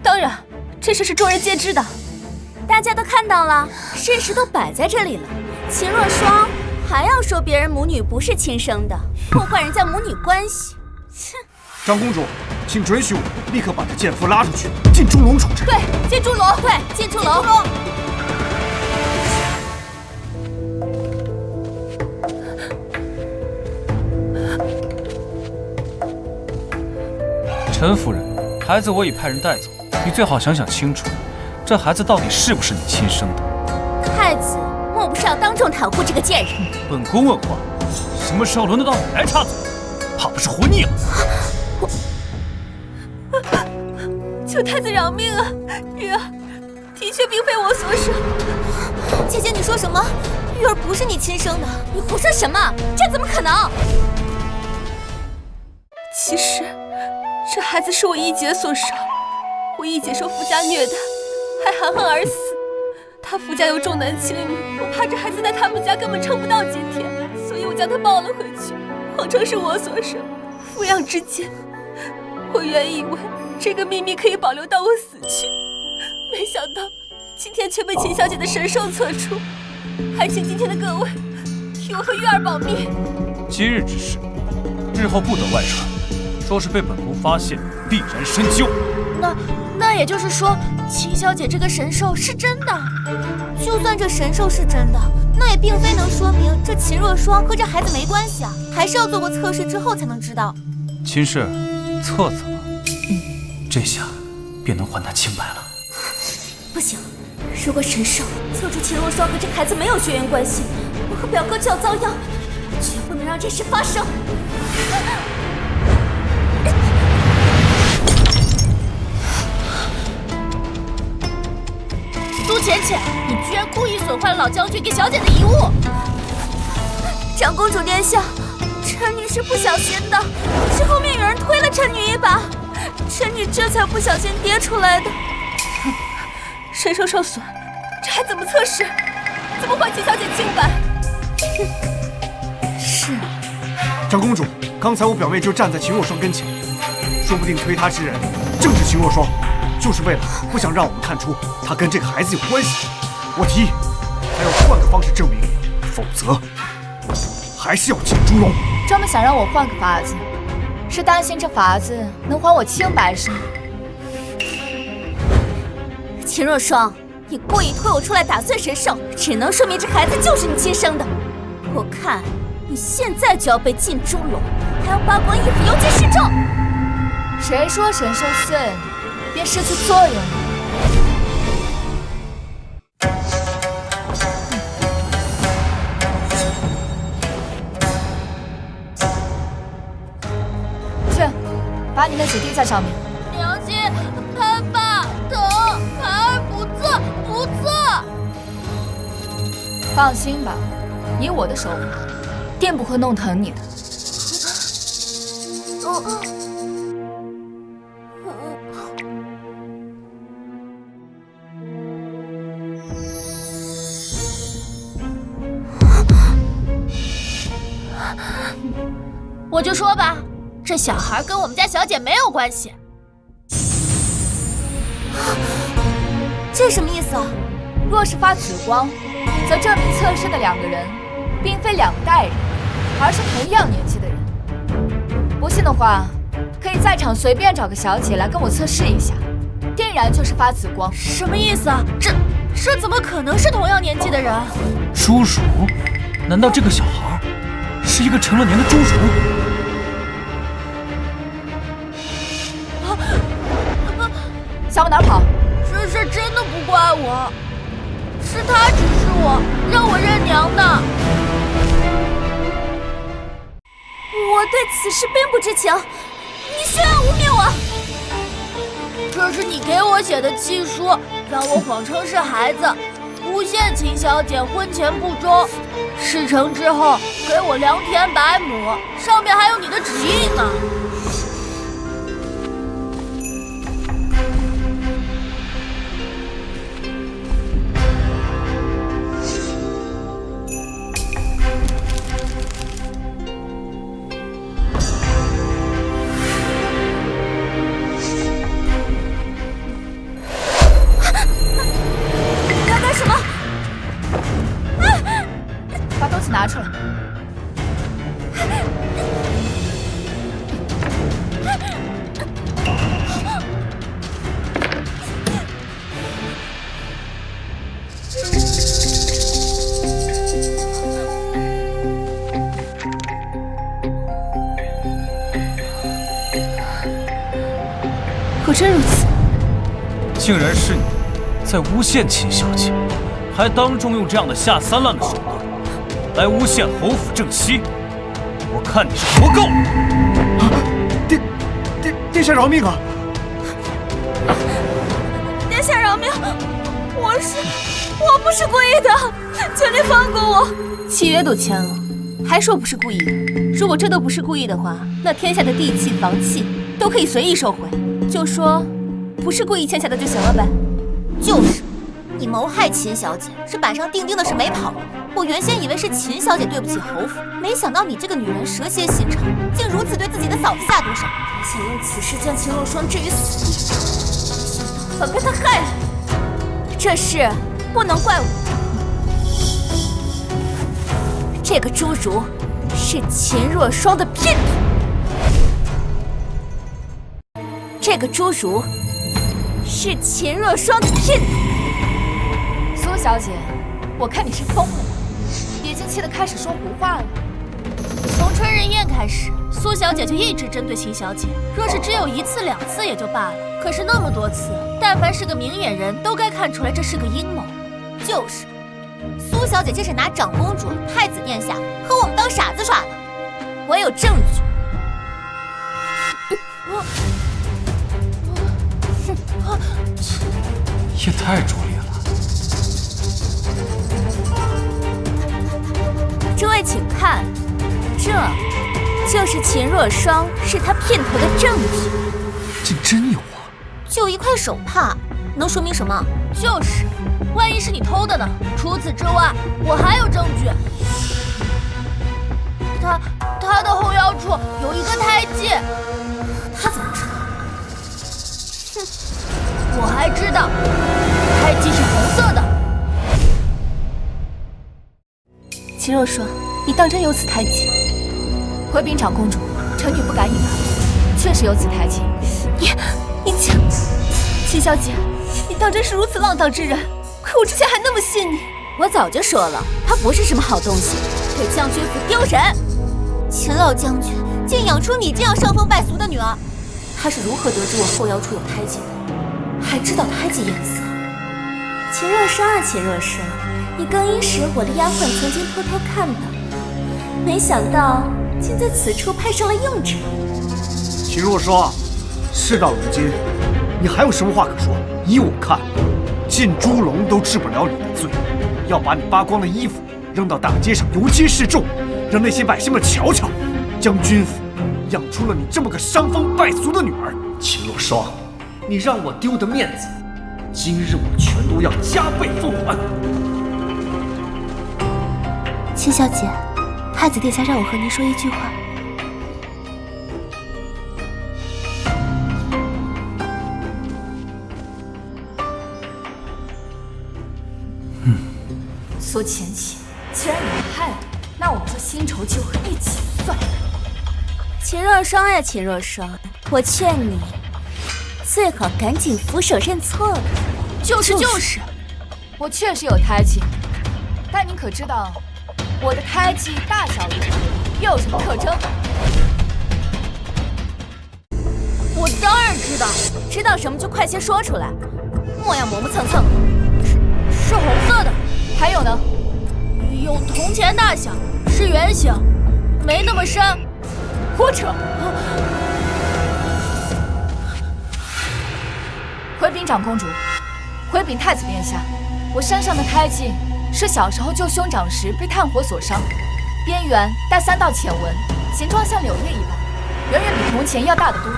[SPEAKER 5] 当然，这事是众人皆知的。
[SPEAKER 2] 大家都看到了，事实都摆在这里了。秦若霜还要说别人母女不是亲生的，破坏人家母女关系。切！
[SPEAKER 3] 长公主，请准许我立刻把这贱妇拉出去，进猪笼处置。
[SPEAKER 5] 对，进猪笼。
[SPEAKER 2] 对，进猪笼。
[SPEAKER 6] 陈夫人，孩子我已派人带走，你最好想想清楚，这孩子到底是不是你亲生的？
[SPEAKER 8] 要当众袒护这个贱人。
[SPEAKER 6] 本宫问话，什么时候轮得到你来插嘴？怕不是活腻了？
[SPEAKER 5] 求太子饶命啊！玉儿，的确并非我所生。
[SPEAKER 8] 姐姐，你说什么？玉儿不是你亲生的，你胡说什么？这怎么可能？
[SPEAKER 5] 其实，这孩子是我一姐所生。我一姐受夫家虐待，还含恨而死。她夫家又重男轻女，我怕这孩子在他们家根本撑不到几天，所以我将他抱了回去，谎称是我所生。抚养之间，我原以为这个秘密可以保留到我死去，没想到今天却被秦小姐的神兽测出。还请今天的各位替我和玉儿保密。
[SPEAKER 6] 今日之事，日后不得外传。若是被本宫发现，必然深究。
[SPEAKER 4] 那也就是说，秦小姐这个神兽是真的。
[SPEAKER 8] 就算这神兽是真的，那也并非能说明这秦若霜和这孩子没关系啊，还是要做过测试之后才能知道。
[SPEAKER 6] 秦氏，测吧，这下便能还他清白了。
[SPEAKER 8] 不行，如果神兽测出秦若霜和这孩子没有血缘关系，我和表哥就要遭殃，我绝不能让这事发生。
[SPEAKER 4] 苏浅浅，你居然故意损坏了老将军给小姐的遗物！
[SPEAKER 8] 长公主殿下，臣女是不小心的，是后面有人推了臣女一把，臣女这才不小心跌出来的。
[SPEAKER 5] 神兽受损，这还怎么测试？怎么还秦小姐清白？
[SPEAKER 8] 是，
[SPEAKER 3] 长公主，刚才我表妹就站在秦若霜跟前，说不定推她之人正是秦若霜，就是为了不想让我们看出她跟这个孩子有关系。我提议，还要换个方式证明，否则还是要进猪笼。
[SPEAKER 1] 专门想让我换个法子，是担心这法子能还我清白是吗？
[SPEAKER 8] 秦若霜，你故意推我出来打碎神兽，只能说明这孩子就是你亲生的。我看你现在就要被进猪笼，还要扒光衣服游街示众。
[SPEAKER 1] 谁说神兽碎了便失去作用了？去，把你那血滴在上面。
[SPEAKER 4] 娘亲，太爸疼，孩儿不测。
[SPEAKER 1] 放心吧，以我的手法，定不会弄疼你的。
[SPEAKER 4] 我就说吧，这小孩跟我们家小姐没有关系。
[SPEAKER 8] 这什么意思啊？
[SPEAKER 1] 若是发紫光，则证明测试的两个人并非两代人，而是同样年纪的人。不信的话，可以在场随便找个小姐来跟我测试一下，定然就是发紫光。
[SPEAKER 4] 什么意思啊？这怎么可能是同样年纪的人？
[SPEAKER 6] 猪鼠？难道这个小孩是一个成了年的猪鼠？
[SPEAKER 1] 想往哪儿跑？
[SPEAKER 4] 这事真的不怪我，是他指示我，让我认娘的。
[SPEAKER 8] 我对此事并不知情，你休要污蔑我！
[SPEAKER 4] 这是你给我写的契书，让我谎称是孩子，诬陷秦小姐婚前不忠。事成之后给我良田百亩，上面还有你的指印呢。
[SPEAKER 1] 拿出来。
[SPEAKER 5] 果真如此，
[SPEAKER 6] 竟然是你在诬陷秦小姐，还当众用这样的下三滥的手段来诬陷侯府正妻，我看你是活够了！
[SPEAKER 3] 殿下饶命啊！
[SPEAKER 2] 殿下饶命！我不是故意的，求您放过我。
[SPEAKER 5] 契约都签了，还说不是故意的。如果这都不是故意的话，那天下的地契、房契都可以随意收回，就说不是故意签下的就行了呗。
[SPEAKER 8] 就是，你谋害秦小姐是板上钉钉的事，没跑了。我原先以为是秦小姐对不起侯府，没想到你这个女人蛇蝎心肠，竟如此对自己的嫂子下毒手，还想用此事将秦若霜置于死地，没想到反被她害了。这事不能怪我，这个侏儒是秦若霜的姘头，这个侏儒是秦若霜的姘头。
[SPEAKER 1] 苏小姐，我看你是疯了，已经气得开始说胡话了。
[SPEAKER 4] 从春日宴开始，苏小姐就一直针对秦小姐，若是只有1次2次也就罢了，可是那么多次，但凡是个明眼人都该看出来这是个阴谋。
[SPEAKER 8] 就是，苏小姐这是拿长公主、太子殿下和我们当傻子耍呢。我有证据。
[SPEAKER 6] 也太拙劣了。
[SPEAKER 8] 诸位请看，这就是秦若霜是她姘头的证据。
[SPEAKER 3] 竟真有啊！
[SPEAKER 8] 就一块手帕，能说明什么？
[SPEAKER 4] 就是，万一是你偷的呢？除此之外，我还有证据。他的后腰处有一个胎记。
[SPEAKER 8] 他怎么知道？
[SPEAKER 4] 我还知道，胎记是红色的。
[SPEAKER 5] 秦若霜，你当真有此胎记？
[SPEAKER 1] 回禀长公主，臣女不敢隐瞒，确实有此胎记。
[SPEAKER 5] 你秦小姐，你当真是如此浪荡之人？可我之前还那么信你。
[SPEAKER 8] 我早就说了，他不是什么好东西，对将军府丢人。秦老将军竟养出你这样伤风败俗的女儿，他是如何得知我后腰处有胎记的？还知道胎记颜色？秦若霜啊，秦若霜，你更衣时我的丫鬟曾经偷偷看到，没想到竟在此处派上了用场。
[SPEAKER 3] 秦若霜，事到如今，你还有什么话可说？依我看，进猪笼都治不了你的罪，要把你扒光的衣服扔到大街上游街示众，让那些百姓们瞧瞧，将军府养出了你这么个伤风败俗的女儿。秦若霜，你让我丢的面子，今日我全都要加倍奉还。
[SPEAKER 8] 秦小姐，太子殿下让我和您说一句话。
[SPEAKER 1] 苏浅浅，既然你害了，那我们就新仇旧恨一起算。
[SPEAKER 8] 秦若霜呀，秦若霜，我劝你最好赶紧俯首认错了。
[SPEAKER 1] 就是，我确实有胎记，但您可知道我的胎记大小如何，又有什么特征？
[SPEAKER 4] 我当然知道，
[SPEAKER 8] 知道什么就快些说出来，莫要磨磨蹭蹭。
[SPEAKER 4] 是红色的。
[SPEAKER 1] 还有呢？
[SPEAKER 4] 有铜钱大小，是圆形，没那么深。
[SPEAKER 1] 胡扯！回禀长公主，回禀太子殿下，我身上的胎记是小时候救兄长时被炭火所伤，边缘带3道浅纹，形状像柳叶一般，远远比铜钱要大得多。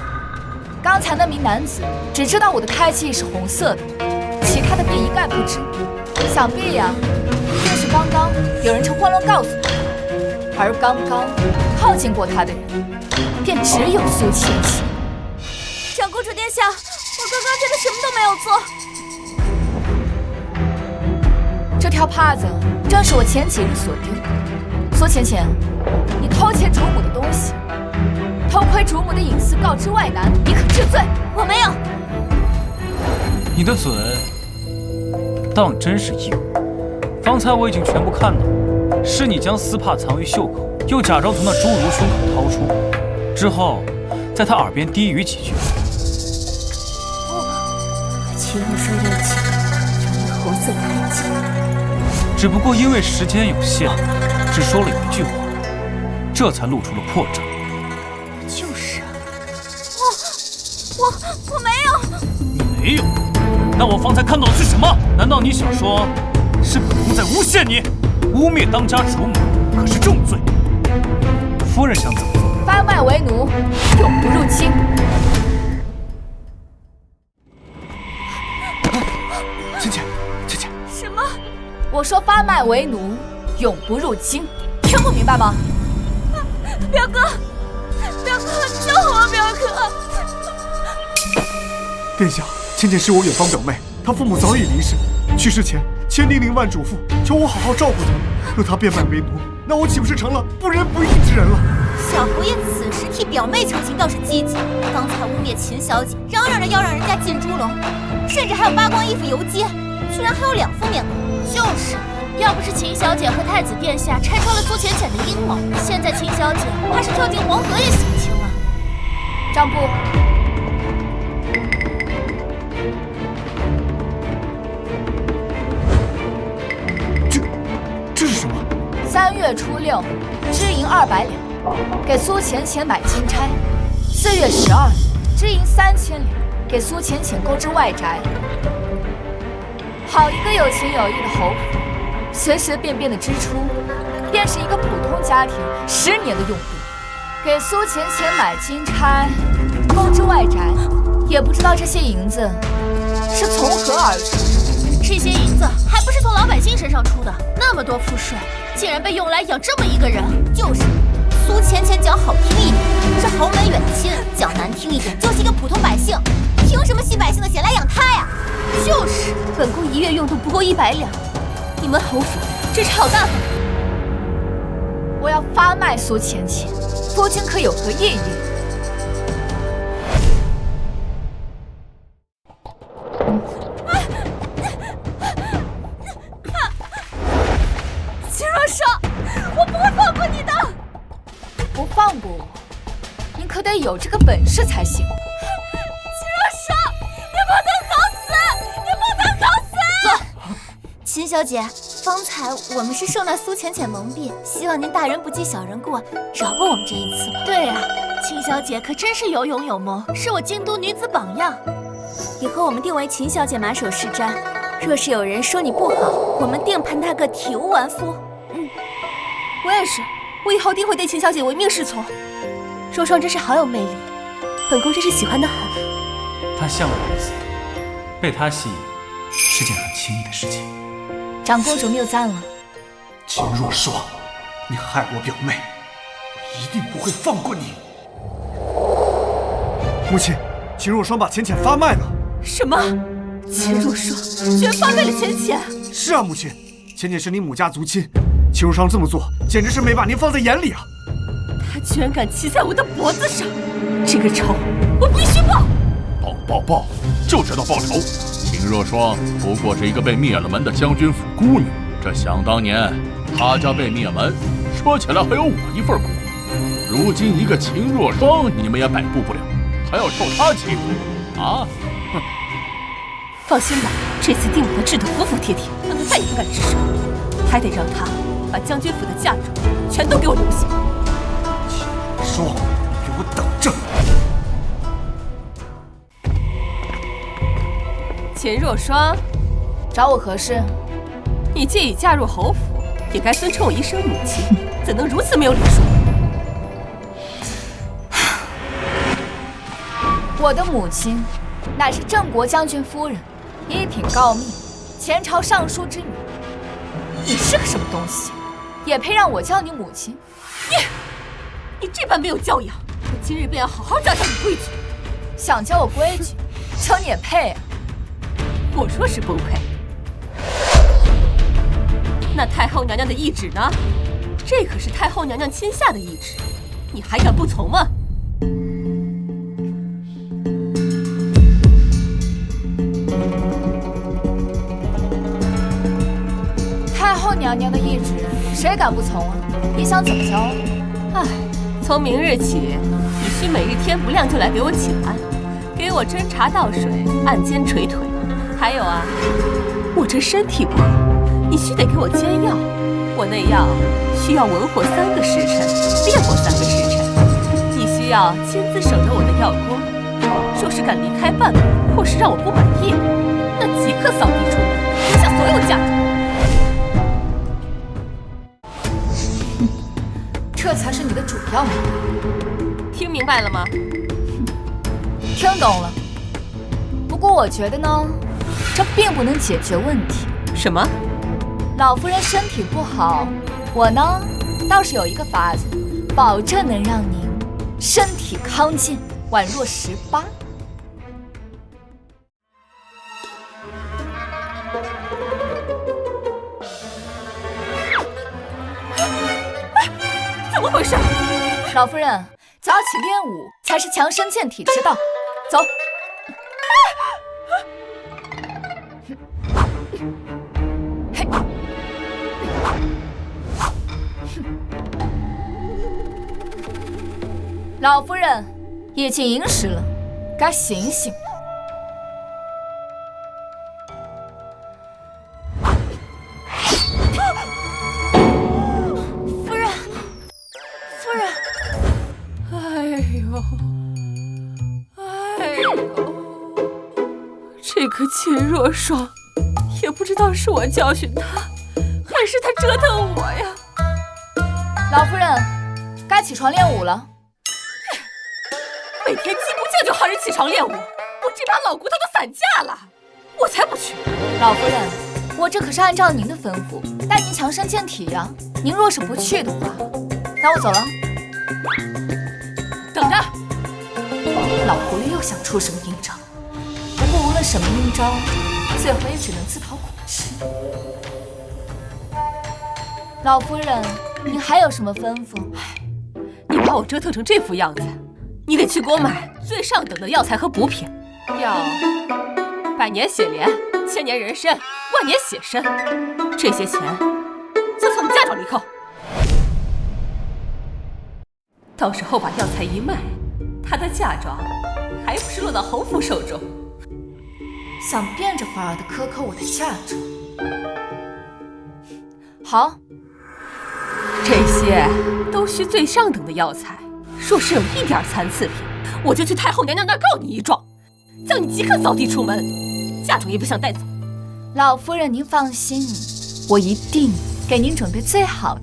[SPEAKER 1] 刚才那名男子只知道我的胎记是红色的，其他的便一概不知。想必呀，便是刚刚有人趁慌乱告诉他，而刚刚靠近过他的人，便只有苏浅浅。
[SPEAKER 8] 长公主殿下，我刚刚真的什么都没有做。
[SPEAKER 1] 这条帕子正是我前几日所丢。苏浅浅，你偷窃主母的东西，偷窥主母的隐私，告知外男，你可治罪？
[SPEAKER 8] 我没有。
[SPEAKER 6] 你的嘴当真是硬。方才我已经全部看到了，是你将丝帕藏于袖口，又假装从那侏儒胸口掏出，之后在他耳边低语几句。
[SPEAKER 8] 秦若霜要求让那红色胎记
[SPEAKER 6] 只不过因为时间有限，只说了一句话，这才露出了破绽。
[SPEAKER 4] 就是啊，
[SPEAKER 2] 我没有。
[SPEAKER 6] 你没有？那我方才看到的是什么？难道你想说，是本宫在诬陷你？污蔑当家主母可是重罪。夫人想怎么做？
[SPEAKER 1] 发卖为奴，永不入京。
[SPEAKER 3] 芊芊，
[SPEAKER 2] 什么？
[SPEAKER 1] 我说发卖为奴，永不入京，听不明白吗？
[SPEAKER 2] 表哥，救我！表哥！
[SPEAKER 3] 殿下，芊芊是我远方表妹，她父母早已离世，去世前千叮咛万嘱咐，求我好好照顾她。若她变卖为奴，那我岂不是成了不仁不义之人了？
[SPEAKER 8] 小侯爷此时替表妹求情倒是积极，刚才污蔑秦小姐，嚷嚷着要让人家进猪笼，甚至还有扒光衣服游街，居然还有2副面孔。
[SPEAKER 4] 就是，要不是秦小姐和太子殿下拆穿了苏浅浅的阴谋，现在秦小姐怕是跳进黄河也洗不清了。
[SPEAKER 1] 张布，
[SPEAKER 3] 这是什么
[SPEAKER 1] ？3月初6，支银200两，给苏浅浅买金钗；4月12，支银3000两，给苏浅浅购置外宅。好一个有情有义的侯府，随随便便的支出，便是一个普通家庭10年的用度。给苏浅浅买金钗，购置外宅，也不知道这些银子是从何而出。
[SPEAKER 4] 这些银子还不是从老百姓身上出的，那么多赋税，竟然被用来养这么一个人。
[SPEAKER 8] 就是，苏浅浅讲好听一点是侯门远亲，讲难听一点就是一个普通百姓，凭什么吸百姓的血来养他呀？
[SPEAKER 2] 就是，本宫1月用度不够100两，你们侯府真是好大方。
[SPEAKER 1] 我要发卖苏浅浅，夫君可有何异议？
[SPEAKER 2] 秦若霜，我不会放过你的。
[SPEAKER 1] 不放过我，您可得有这个本事才行。
[SPEAKER 2] 秦若霜，你不能搞死！你不能搞死！
[SPEAKER 8] 坐。秦小姐，方才我们是受那苏浅浅蒙蔽，希望您大人不计小人过，饶过我们这一次吧。
[SPEAKER 4] 对呀，秦小姐可真是有勇有谋，是我京都女子榜样。
[SPEAKER 8] 以后我们定为秦小姐马首是瞻，若是有人说你不好，我们定判他个体无完肤。
[SPEAKER 2] 我也是，我以后定会对秦小姐唯命是从。若霜真是好有魅力，本宫真是喜欢得很。
[SPEAKER 6] 她像个如此，被她吸引是件很轻易的事情。
[SPEAKER 1] 长公主谬赞了。
[SPEAKER 3] 秦若霜，你害我表妹，我一定不会放过你。母亲，秦若霜把浅浅发卖了。
[SPEAKER 2] 什么？秦若霜居然发卖了浅浅？
[SPEAKER 3] 是啊，母亲，浅浅是你母家族亲，秦若霜这么做简直是没把您放在眼里啊！
[SPEAKER 2] 他居然敢骑在我的脖子上，这个仇我必须报！
[SPEAKER 7] 报，就知道报仇！秦若霜不过是一个被灭了门的将军府孤女，这想当年她家被灭门，说起来还有我一份苦。如今一个秦若霜你们也摆布不了，还要受她欺负啊！哼！
[SPEAKER 2] 放心吧，这次定把他治得服服帖帖，让他再也不敢吱声，还得让他把将军府的嫁妆全都给我留下。
[SPEAKER 3] 秦若霜，你给我等着！
[SPEAKER 2] 秦若霜，
[SPEAKER 1] 找我何事？
[SPEAKER 2] 你既已嫁入侯府，也该尊称我一声母亲，怎能如此没有礼数？
[SPEAKER 1] 我的母亲乃是郑国将军夫人，一品诰命，前朝尚书之女。你是个什么东西，也配让我叫你母亲？
[SPEAKER 2] 你这般没有教养，我今日便要好好教教你规矩。
[SPEAKER 1] 想教我规矩，就你也配啊？
[SPEAKER 2] 我若是不配，那太后娘娘的懿旨呢？这可是太后娘娘亲下的懿旨，你还敢不从吗？
[SPEAKER 1] 太后娘娘的懿旨，谁敢不从啊？你想怎么教？
[SPEAKER 2] 唉，从明日起，你需每日天不亮就来给我请安，给我斟茶倒水，按肩捶腿。还有啊，我这身体不好，
[SPEAKER 5] 你须得给我煎药，我那药需要文火3个时辰，烈火3个时辰。你需要亲自守着我的药锅。若是敢离开半步，或是让我不满意，那即刻扫地出门，留下所有嫁妆。
[SPEAKER 1] 这才是你的主要目的。
[SPEAKER 5] 听明白了吗？
[SPEAKER 1] 听懂了。不过我觉得呢，这并不能解决问题。
[SPEAKER 5] 什么？
[SPEAKER 1] 老夫人身体不好，我呢倒是有一个法子，保证能让您身体康健，宛若18。
[SPEAKER 5] 怎么回事？
[SPEAKER 1] 老夫人，早起练武才是强身健体之道。走。嘿。老夫人，已经寅时了，该醒醒。
[SPEAKER 4] 夫人，夫人。
[SPEAKER 5] 哎呦，这个秦若霜，也不知道是我教训他，还是他折腾我呀。
[SPEAKER 1] 老夫人，该起床练武了。
[SPEAKER 5] 每天鸡不见就喊人起床练武，我这把老骨头都散架了，我才不去。
[SPEAKER 1] 老夫人，我这可是按照您的吩咐，带您强身健体呀。您若是不去的话，那我走了。
[SPEAKER 5] 等着。
[SPEAKER 1] 老狐狸又想出什么阴招，不过无论什么阴招，最后也只能自讨苦吃。老夫人，您还有什么吩咐？
[SPEAKER 5] 你把我折腾成这副样子，你得去给我买最上等的药材和补品，要100年血莲、1000年人参、10000年血参，这些钱就从你嫁妆里扣。到时候把药材一卖，他的嫁妆还不是落到侯府手中？
[SPEAKER 1] 想变着法儿的克扣我的嫁妆。好，
[SPEAKER 5] 这些都需最上等的药材，若是有一点残次品，我就去太后娘娘那儿告你一状，叫你即刻扫地出门，嫁妆也不想带走。
[SPEAKER 1] 老夫人您放心，我一定给您准备最好的。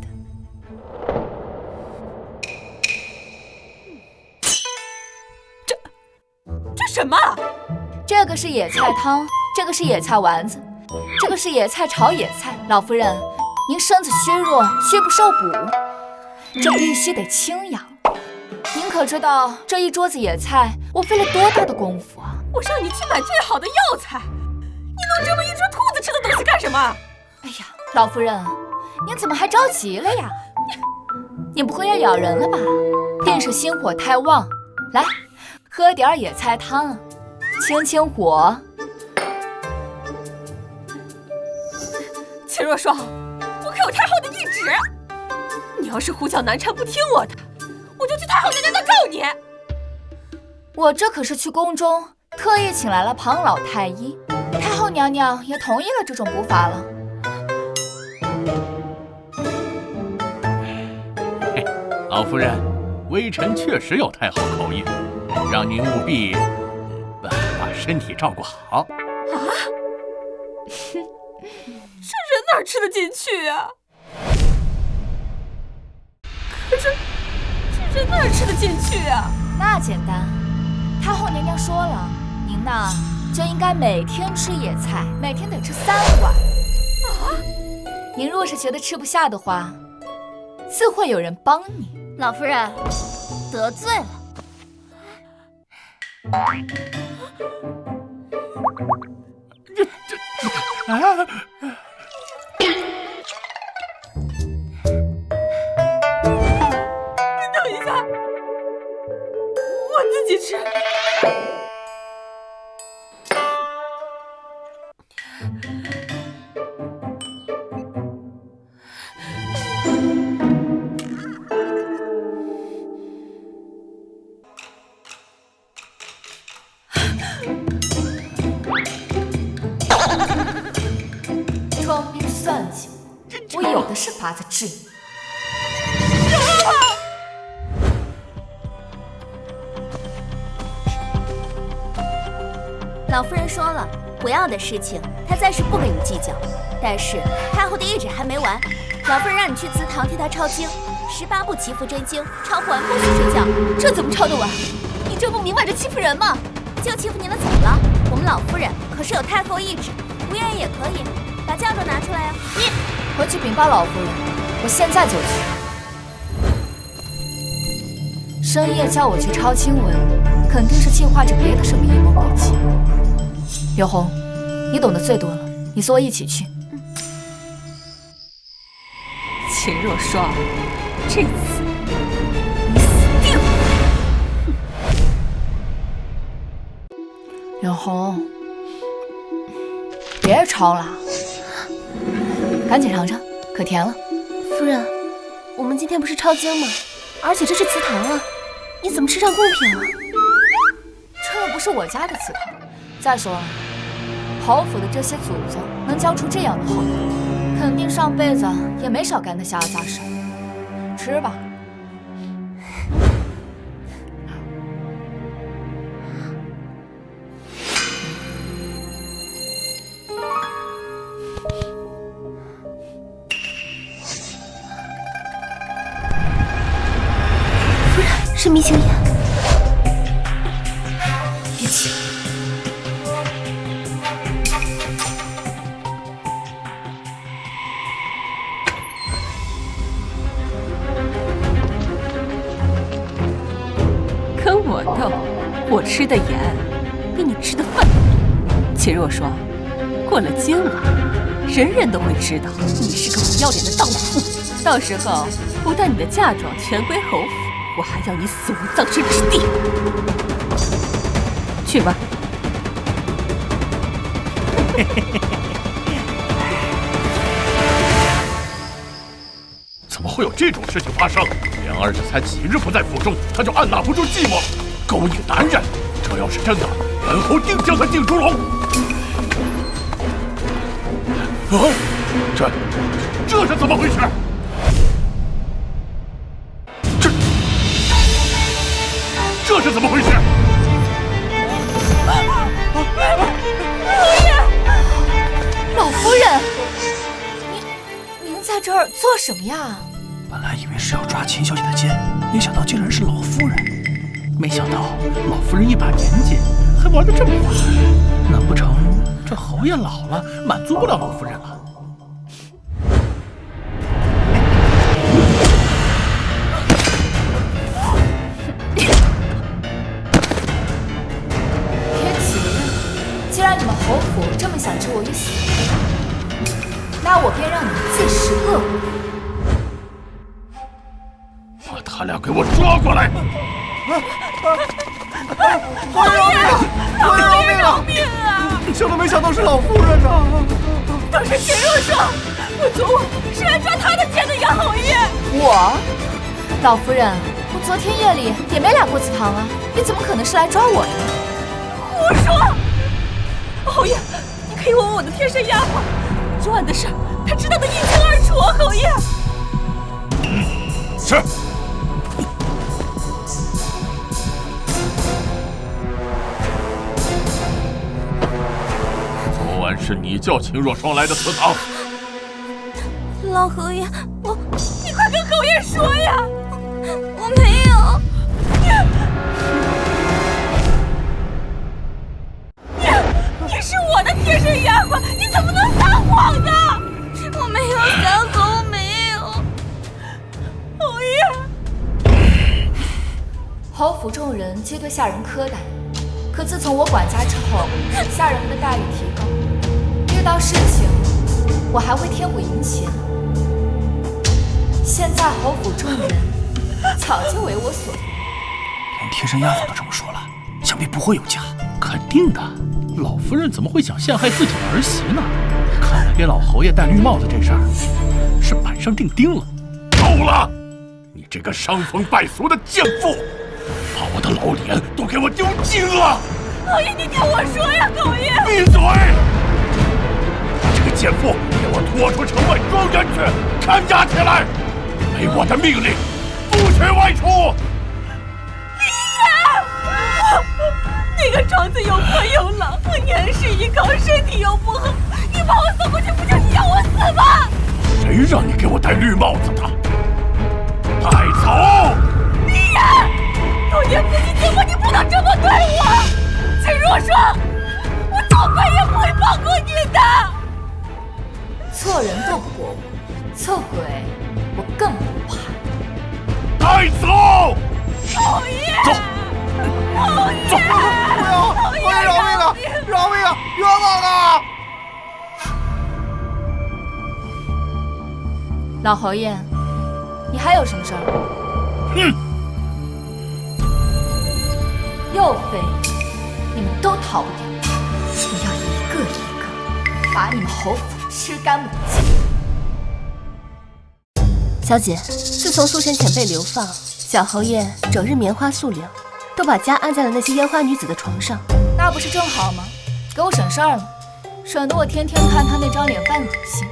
[SPEAKER 5] 这什么？
[SPEAKER 1] 这个是野菜汤，这个是野菜丸子，这个是野菜炒野菜。老夫人，您身子虚弱，虚不受补，这必须得清养。您可知道这一桌子野菜我费了多大的功夫啊？
[SPEAKER 5] 我让你去买最好的药材，你弄这么一桌兔子吃的东西干什么？
[SPEAKER 1] 哎呀，老夫人，您怎么还着急了呀？你不会要咬人了吧？定是心火太旺。来，喝点野菜汤，清清火。
[SPEAKER 5] 秦若霜，我可有太后的懿旨，你要是胡搅蛮缠不听我的，我就去太后娘娘那告你。
[SPEAKER 1] 我这可是去宫中特意请来了庞老太医，太后娘娘也同意了这种补法了。
[SPEAKER 7] 老夫人，微臣确实有太后口音，让您务必把身体照顾好。
[SPEAKER 5] 啊？这人哪吃得进去啊？可这人哪吃得进去啊？
[SPEAKER 1] 那简单，太后娘娘说了，您呐就应该每天吃野菜，每天得吃3碗。
[SPEAKER 5] 啊？
[SPEAKER 1] 您若是觉得吃不下的话，自会有人帮你。
[SPEAKER 4] 老夫人得罪了。
[SPEAKER 5] 等一下，我自己吃。
[SPEAKER 1] 装逼算计，治你。
[SPEAKER 8] 老夫人说了，不要的事情她暂时不跟你计较。但是太后的懿旨还没完，老夫人让你去祠堂替她抄经，18部祈福真经，抄不完不许睡觉。
[SPEAKER 5] 这怎么抄得完？你这不明摆着欺负人吗？
[SPEAKER 8] 就欺负你了，怎么了？我们老夫人可是有太后懿旨，不愿意也可以，把嫁妆拿出来呀。
[SPEAKER 1] 你回去禀报老夫人，我现在就去。深夜叫我去抄经文，肯定是计划着别的什么阴谋诡计。刘红，你懂得最多了，你随我一起去。
[SPEAKER 5] 秦若霜，这次你死定了！
[SPEAKER 1] 刘红，别抄了，赶紧尝尝，可甜了。
[SPEAKER 5] 夫人，我们今天不是抄经吗？而且这是祠堂啊，你怎么吃上贡品了？
[SPEAKER 1] 这又不是我家的祠堂。再说了，侯府的这些祖宗能教出这样的后代，肯定上辈子也没少干那下杂事。吃吧。
[SPEAKER 5] 夫人，是迷情眼。
[SPEAKER 1] 别急。
[SPEAKER 5] 跟我斗，我吃的盐比你吃的饭多。秦若霜，过了今晚，人人都会知道你是个不要脸的荡妇。到时候，不但你的嫁妆全归侯府，我还要你死无葬身之地。去吧。
[SPEAKER 7] 怎么会有这种事情发生？莲儿这才几日不在府中，他就按捺不住寂寞，勾引男人。这要是真的，本侯定将他定猪笼。啊，这是怎么回事？这是怎么回事？
[SPEAKER 1] 老夫人，您在这儿做什么呀？
[SPEAKER 9] 本来以为是要抓秦小姐的奸，没想到竟然是老夫人。没想到老夫人一把年纪还玩得这么大，难不成这侯爷老了，满足不了老夫人了？
[SPEAKER 1] 别急，既然你们侯府这么想置我于死地，那我便让你们自食恶果。
[SPEAKER 7] 把他俩给我抓过来！
[SPEAKER 3] 侯爷饶命啊！想都没想到是老夫人呐！
[SPEAKER 5] 都是秦若霜，我昨晚是来抓他的奸的呀，侯爷。
[SPEAKER 1] 我，老夫人，我昨天夜里也没来过祠堂啊，你怎么可能是来抓我的？
[SPEAKER 5] 胡说！侯爷，你可以问问我的贴身丫鬟，昨晚的事她知道的一清二楚啊，侯爷。
[SPEAKER 7] 是。昨晚是你叫秦若霜来的祠堂。
[SPEAKER 8] 老侯爷，
[SPEAKER 5] 你快跟侯爷说呀！
[SPEAKER 8] 我没有。
[SPEAKER 5] 你是我的贴身丫鬟，你怎么能撒谎呢？
[SPEAKER 8] 我没有撒谎，我没有。
[SPEAKER 5] 侯爷，
[SPEAKER 1] 侯府众人皆对下人苛待，可自从我管家之后，下人们的待遇提高，遇到事情我还会贴补银钱。现在侯府众人早就为我所用，
[SPEAKER 9] 连贴身丫鬟都这么说了，想必不会有假。
[SPEAKER 7] 肯定的，老夫人怎么会想陷害自己的儿媳呢？看来给老侯爷戴绿帽子这事儿是板上钉钉了。够了！你这个伤风败俗的贱妇，把我的老脸都给我丢尽了！
[SPEAKER 5] 侯爷，你听我说呀，侯爷！
[SPEAKER 7] 闭嘴！把这个奸夫，给我拖出城外庄园去，看押起来！没我的命令，不许外出！
[SPEAKER 5] 那个庄子又破又老，我年事已高，身体又不好，你把我送过去，不就是要我死吗？
[SPEAKER 7] 谁让你给我戴绿帽子的？带走！
[SPEAKER 5] 李岩，多年夫妻结婚，你不能这么对我。秦若霜，我这辈也不会放过你的。
[SPEAKER 1] 错人斗不过我，错鬼我更不怕。
[SPEAKER 7] 带走！
[SPEAKER 5] 讨厌！
[SPEAKER 7] 走！
[SPEAKER 5] 走！
[SPEAKER 3] 不要！饶命啊！饶命啊！冤枉啊！
[SPEAKER 1] 老侯爷，你还有什么事儿？又废，你们都逃不掉，我要一个一个把你们侯府吃干抹净。
[SPEAKER 5] 小姐，自从苏神前被流放，小侯爷整日棉花素柳，都把家安在了那些烟花女子的床上。
[SPEAKER 1] 那不是正好吗？给我省事儿了，省得我天天看他那张脸犯恶心。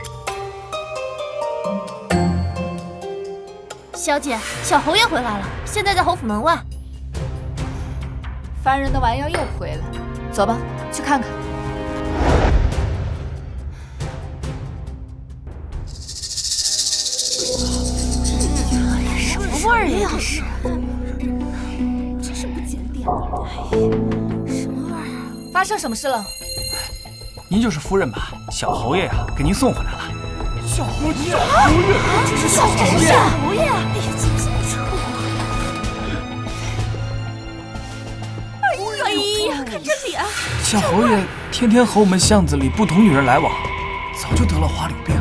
[SPEAKER 4] 小姐，小侯爷回来了，现在在侯府门外。
[SPEAKER 1] 烦人的玩意儿又回来，走吧，去看看。
[SPEAKER 4] 什么味儿呀？这是，
[SPEAKER 8] 真是不检点。
[SPEAKER 4] 什么味儿啊？
[SPEAKER 1] 发生什么事了？
[SPEAKER 6] 您就是夫人吧？小侯爷呀，给您送回来了。
[SPEAKER 7] 小侯爷，
[SPEAKER 8] 这是小侯爷！
[SPEAKER 4] 侯爷！
[SPEAKER 8] 哎呀，怎么这么臭啊！
[SPEAKER 4] 哎呀，看这脸！
[SPEAKER 6] 小侯爷天天和我们巷子里不同女人来往，早就得了花柳病。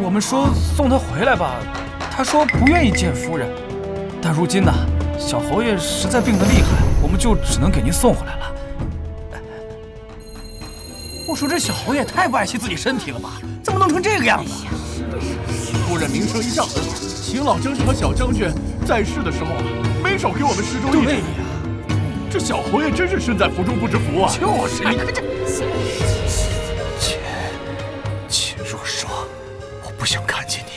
[SPEAKER 6] 我们说送他回来吧，他说不愿意见夫人。但如今呢，小侯爷实在病得厉害，我们就只能给您送回来了。我说这小侯爷太不爱惜自己身体了吧？怎么弄成这个样子？
[SPEAKER 9] 夫人名声一向很好，秦老将军和小将军在世的时候没少给我们施粥一点。这小侯爷真是身在福中不知福啊！
[SPEAKER 6] 就是你看这。
[SPEAKER 3] 秦若霜，我不想看见你。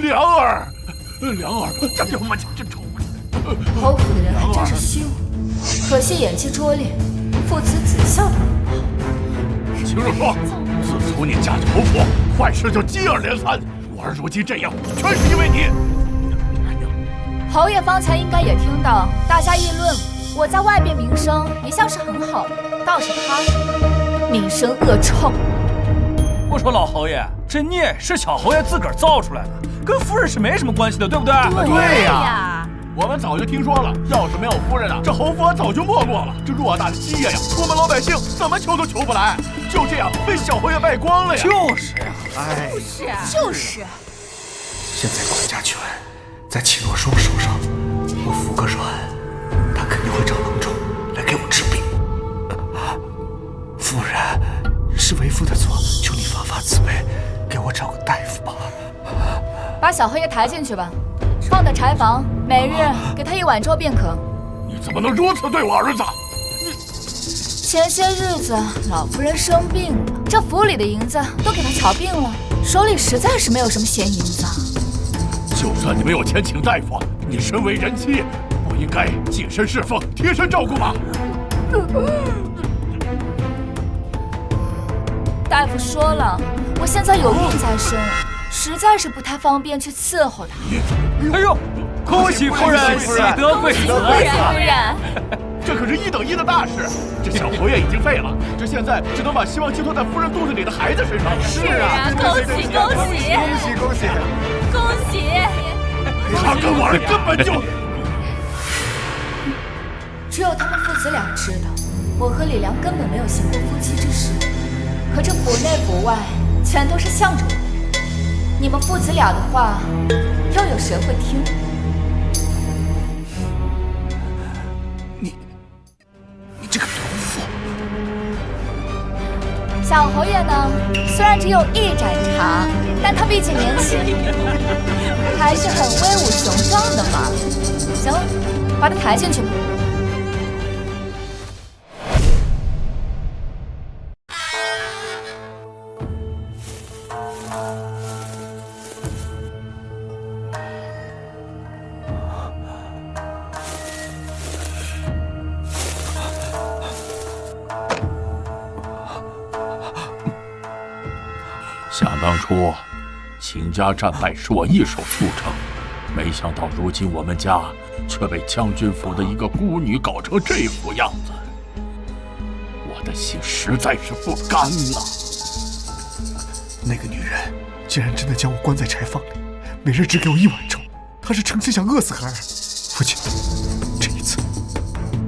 [SPEAKER 7] 良儿，这他妈真丑！
[SPEAKER 1] 侯府的人还真是虚伪，可惜演技拙劣，父慈子孝的不好。
[SPEAKER 7] 秦若霜，自从你嫁进侯府，坏事就接二连三。我儿如今这样，全是因为你。
[SPEAKER 1] 侯爷方才应该也听到大家议论，我在外边名声一向是很好的，倒是他名声恶臭。
[SPEAKER 6] 我说老侯爷，这孽是小侯爷自个儿造出来的，跟夫人是没什么关系的，对不对？
[SPEAKER 9] 对呀，我们早就听说了，要是没有夫人啊，这侯府早就没落了。这偌大的基业呀，我们老百姓怎么求都求不来，就这样被小侯爷败光了呀！
[SPEAKER 6] 就是呀，
[SPEAKER 3] 哎，
[SPEAKER 4] 就是。
[SPEAKER 3] 现在管家权在秦若霜手上，我服个软，他肯定会找郎中来给我治病。夫人，是为父的错，求你发发慈悲，给我找个大夫吧。
[SPEAKER 1] 把小侯爷抬进去吧，放在柴房，每日给他1碗粥便可。
[SPEAKER 7] 你怎么能如此对我儿子？
[SPEAKER 1] 前些日子老夫人生病了，这府里的银子都给她瞧病了，手里实在是没有什么闲银子。
[SPEAKER 7] 就算你没有钱请大夫，你身为人妻，不应该净身侍奉、贴身照顾吗？
[SPEAKER 1] 大夫说了，我现在有病在身，实在是不太方便去伺候他。
[SPEAKER 6] 哎呦，恭喜夫人，喜得贵子！
[SPEAKER 5] 夫人，
[SPEAKER 9] 这可是1等1的大事，这小侯爷已经废了，这现在只能把希望寄托在夫人肚子里的孩子身上。
[SPEAKER 5] 是啊，恭喜恭喜
[SPEAKER 3] 恭喜！
[SPEAKER 5] 恭喜！
[SPEAKER 7] 他跟我儿根本就……
[SPEAKER 1] 只有他们父子俩知道，我和李良根本没有行过夫妻之事。可这府内府外全都是向着我的人，你们父子俩的话，又有谁会听？
[SPEAKER 3] 你这个毒妇！
[SPEAKER 1] 小侯爷呢，虽然只有1盏茶，但他毕竟年轻，还是很威武雄壮的嘛。行了，把他抬进去吧。
[SPEAKER 7] 想当初，秦家战败是我一手促成，没想到如今我们家却被将军府的一个孤女搞成这副样子，我的心实在是不甘了。
[SPEAKER 3] 那个女人竟然真的将我关在柴房里，每日只给我1碗粥，她是诚心想饿死孩儿。父亲，这一次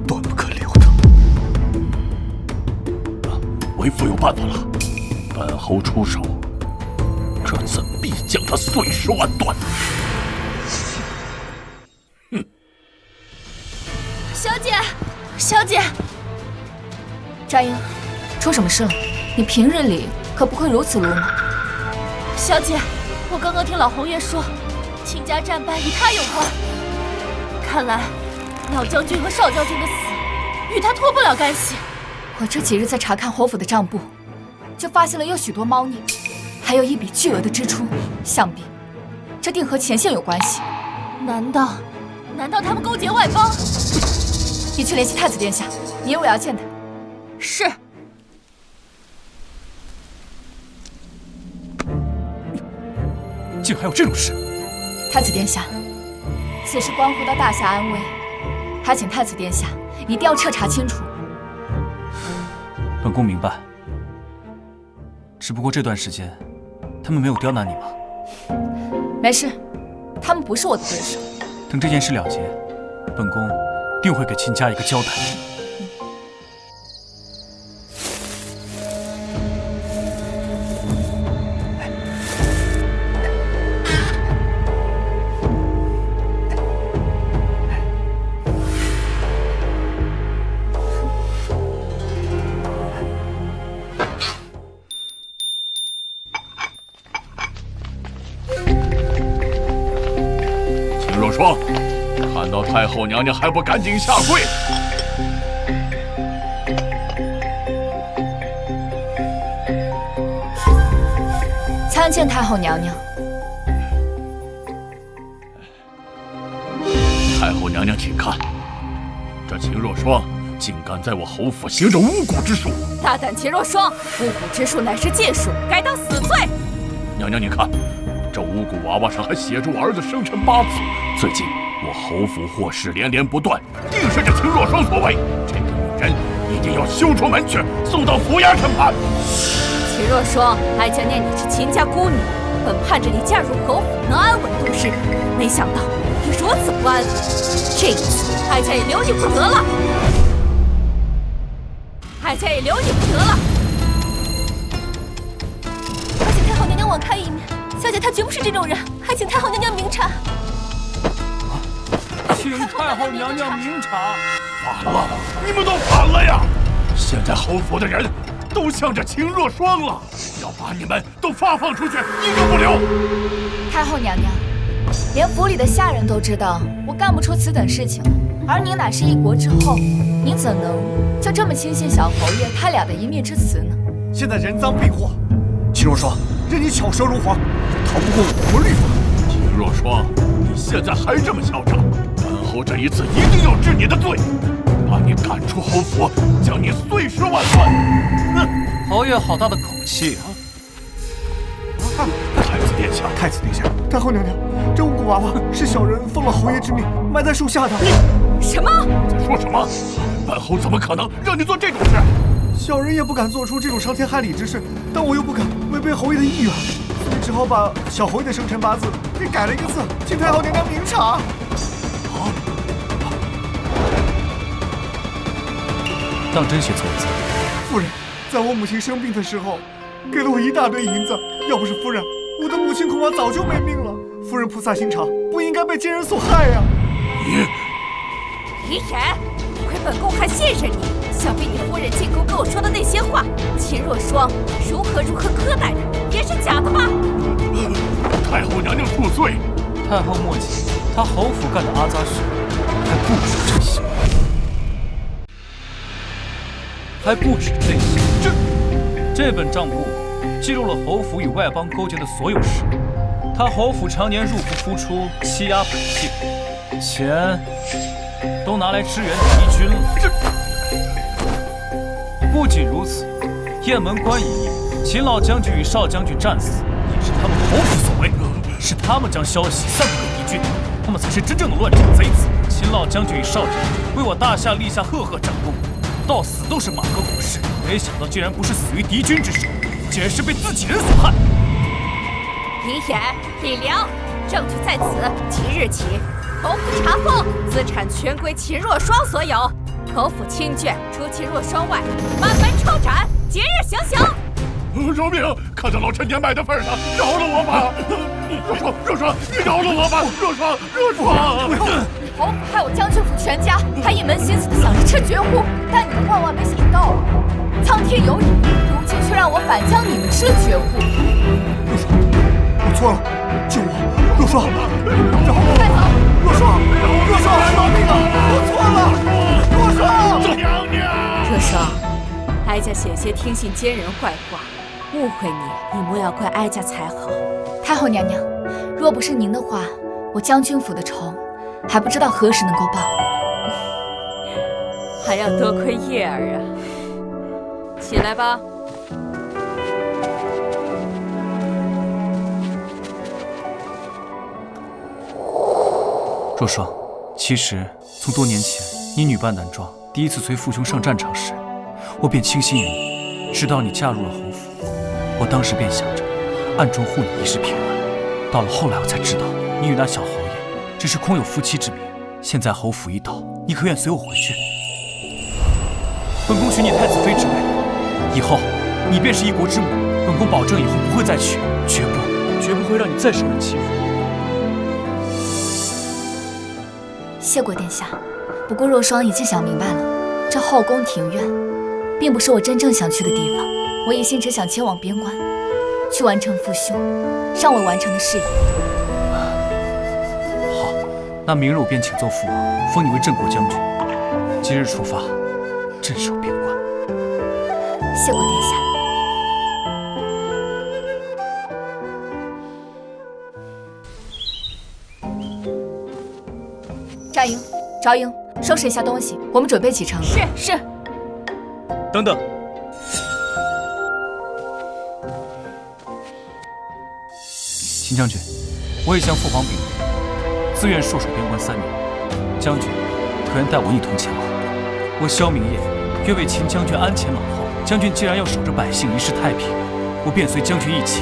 [SPEAKER 3] 断不可留的。
[SPEAKER 7] 为父有办法了，本侯出手，这次必将他碎尸万段。哼！
[SPEAKER 4] 小姐，小姐，
[SPEAKER 1] 佳音，出什么事了？你平日里可不会如此鲁莽。
[SPEAKER 4] 小姐，我刚刚听老侯爷说，秦家战败与他有关。看来，老将军和少将军的死与他脱不了干系。
[SPEAKER 1] 我这几日在查看侯府的账簿，就发现了有许多猫腻，还有一笔巨额的支出，想必这定和前线有关系。
[SPEAKER 4] 难道他们勾结外邦？
[SPEAKER 1] 你去联系太子殿下，明日我要见他。
[SPEAKER 4] 是。
[SPEAKER 6] 竟还有这种事！
[SPEAKER 1] 太子殿下，此事关乎到大侠安危，还请太子殿下一定要彻查清楚。
[SPEAKER 6] 本宫明白，只不过这段时间，他们没有刁难你吗？
[SPEAKER 1] 没事，他们不是我的对手。
[SPEAKER 6] 等这件事了结，本宫定会给秦家一个交代。
[SPEAKER 7] 秦若霜，看到太后娘娘还不赶紧下跪！
[SPEAKER 1] 参见太后娘娘。
[SPEAKER 7] 太后娘娘，请看，这秦若霜竟敢在我侯府行着巫蛊之术！
[SPEAKER 4] 大胆秦若霜，巫蛊之术乃是禁术，该当死罪。
[SPEAKER 7] 娘娘，您看，这巫蛊娃娃上还写着我儿子生辰八字。最近我侯府祸事连连不断，定是这秦若霜所为。这个女人一定要休出门去，送到府衙审判。
[SPEAKER 4] 秦若霜，哀家念你是秦家孤女，本盼着你嫁入侯府能安稳度日，没想到你如此不安分。这一次，哀家也留你不得了。哀家也留你不得了。
[SPEAKER 5] 还请太后娘娘网开一面，小姐她绝不是这种人，还请太后娘娘明察。
[SPEAKER 6] 请太后娘娘明察。
[SPEAKER 7] 反了！你们都反了呀！现在侯府的人都向着秦若霜了，要把你们都发放出去，一个不留。
[SPEAKER 1] 太后娘娘，连府里的下人都知道我干不出此等事情，而您乃是一国之后，您怎能就这么轻信小侯爷他俩的一面之词呢？
[SPEAKER 3] 现在人赃并获，秦若霜，任你巧舌如簧，逃不过我国律法。
[SPEAKER 7] 秦若霜，你现在还这么嚣张，本侯这一次一定要治你的罪，把你赶出侯府，将你碎尸万段。哼！
[SPEAKER 6] 侯爷好大的口气啊！
[SPEAKER 7] 太子殿下，
[SPEAKER 3] 太子殿下，太后娘娘，这巫蛊娃娃是小人奉了侯爷之命埋在树下的。
[SPEAKER 4] 什么？
[SPEAKER 7] 在说什么？本侯怎么可能让你做这种事？
[SPEAKER 3] 小人也不敢做出这种伤天害理之事，但我又不敢违背侯爷的意愿，所以只好把小侯爷的生辰八字给改了一个字，请太后娘娘明察。
[SPEAKER 6] 当真写错字？
[SPEAKER 3] 夫人，在我母亲生病的时候，给了我一大堆银子，要不是夫人，我的母亲恐怕早就没命了。夫人菩萨心肠，不应该被奸人所害呀。
[SPEAKER 4] 李忍，不亏本宫还信任你，想必你夫人进宫跟我说的那些话，秦若霜如何苛待她，也是假的吧？
[SPEAKER 7] 太后娘娘恕罪。
[SPEAKER 6] 太后莫急，他侯府干的阿杂事还不止这些，这本账簿记录了侯府与外邦勾结的所有事。他侯府常年入不敷出，欺压百姓，钱都拿来支援敌军了。不仅如此，雁门关一役秦老将军与少将军战死，也是他们侯府所为，是他们将消息散布给敌军，他们才是真正的乱臣贼子。秦老将军与少将军为我大夏立下赫赫战功，到死都是马革裹尸，没想到竟然不是死于敌军之手，竟然是被自己人所害。
[SPEAKER 10] 李衍、李良，证据在此。即日起，侯府查封，资产全归秦若霜所有。侯府亲眷除秦若霜外，满门抄斩，即日行刑。
[SPEAKER 7] 饶命！看在老陈年迈的份上，饶了我吧！若霜，你饶了我吧！若霜！
[SPEAKER 1] 侯府害我将军府全家，还一门心思的想着吃绝户，但你们万万没想到，苍天有眼，如今却让我反将你们吃了绝户。
[SPEAKER 3] 若霜，我错了，救我！若霜，
[SPEAKER 1] 快走！
[SPEAKER 3] 若霜，饶命啊！我错了，若霜，
[SPEAKER 7] 娘娘。
[SPEAKER 10] 若霜，哀家险些听信奸人坏话，误会你莫要怪哀家才好。
[SPEAKER 1] 太后娘娘，若不是您的话，我将军府的仇还不知道何时能够报。
[SPEAKER 10] 还要多亏叶儿啊！起来吧。
[SPEAKER 6] 若霜，其实从多年前你女扮男装，第一次随父兄上战场时，我便倾心于你，直到你嫁入了侯府，我当时便想着暗中护你一世平安。到了后来，我才知道你与那小侯爷只是空有夫妻之名。现在侯府已倒，你可愿随我回去？本宫许你太子妃之位，以后你便是一国之母。本宫保证以后不会再娶，绝不会让你再受人欺负。
[SPEAKER 1] 谢过殿下，不过若霜已经想明白了，这后宫庭院并不是我真正想去的地方。我一心只想前往边关，去完成父兄尚未完成的事业。
[SPEAKER 6] 好，那明日我便请奏父王，封你为镇国将军。即日出发，镇守边关。
[SPEAKER 1] 谢过殿下。扎营、赵营，收拾一下东西，我们准备启程。
[SPEAKER 2] 是。
[SPEAKER 6] 等等，秦将军，我已向父皇禀明，自愿戍守边关3年。将军可愿带我一同前往？我萧明业愿为秦将军鞍前马后。将军既然要守着百姓一世太平，我便随将军一起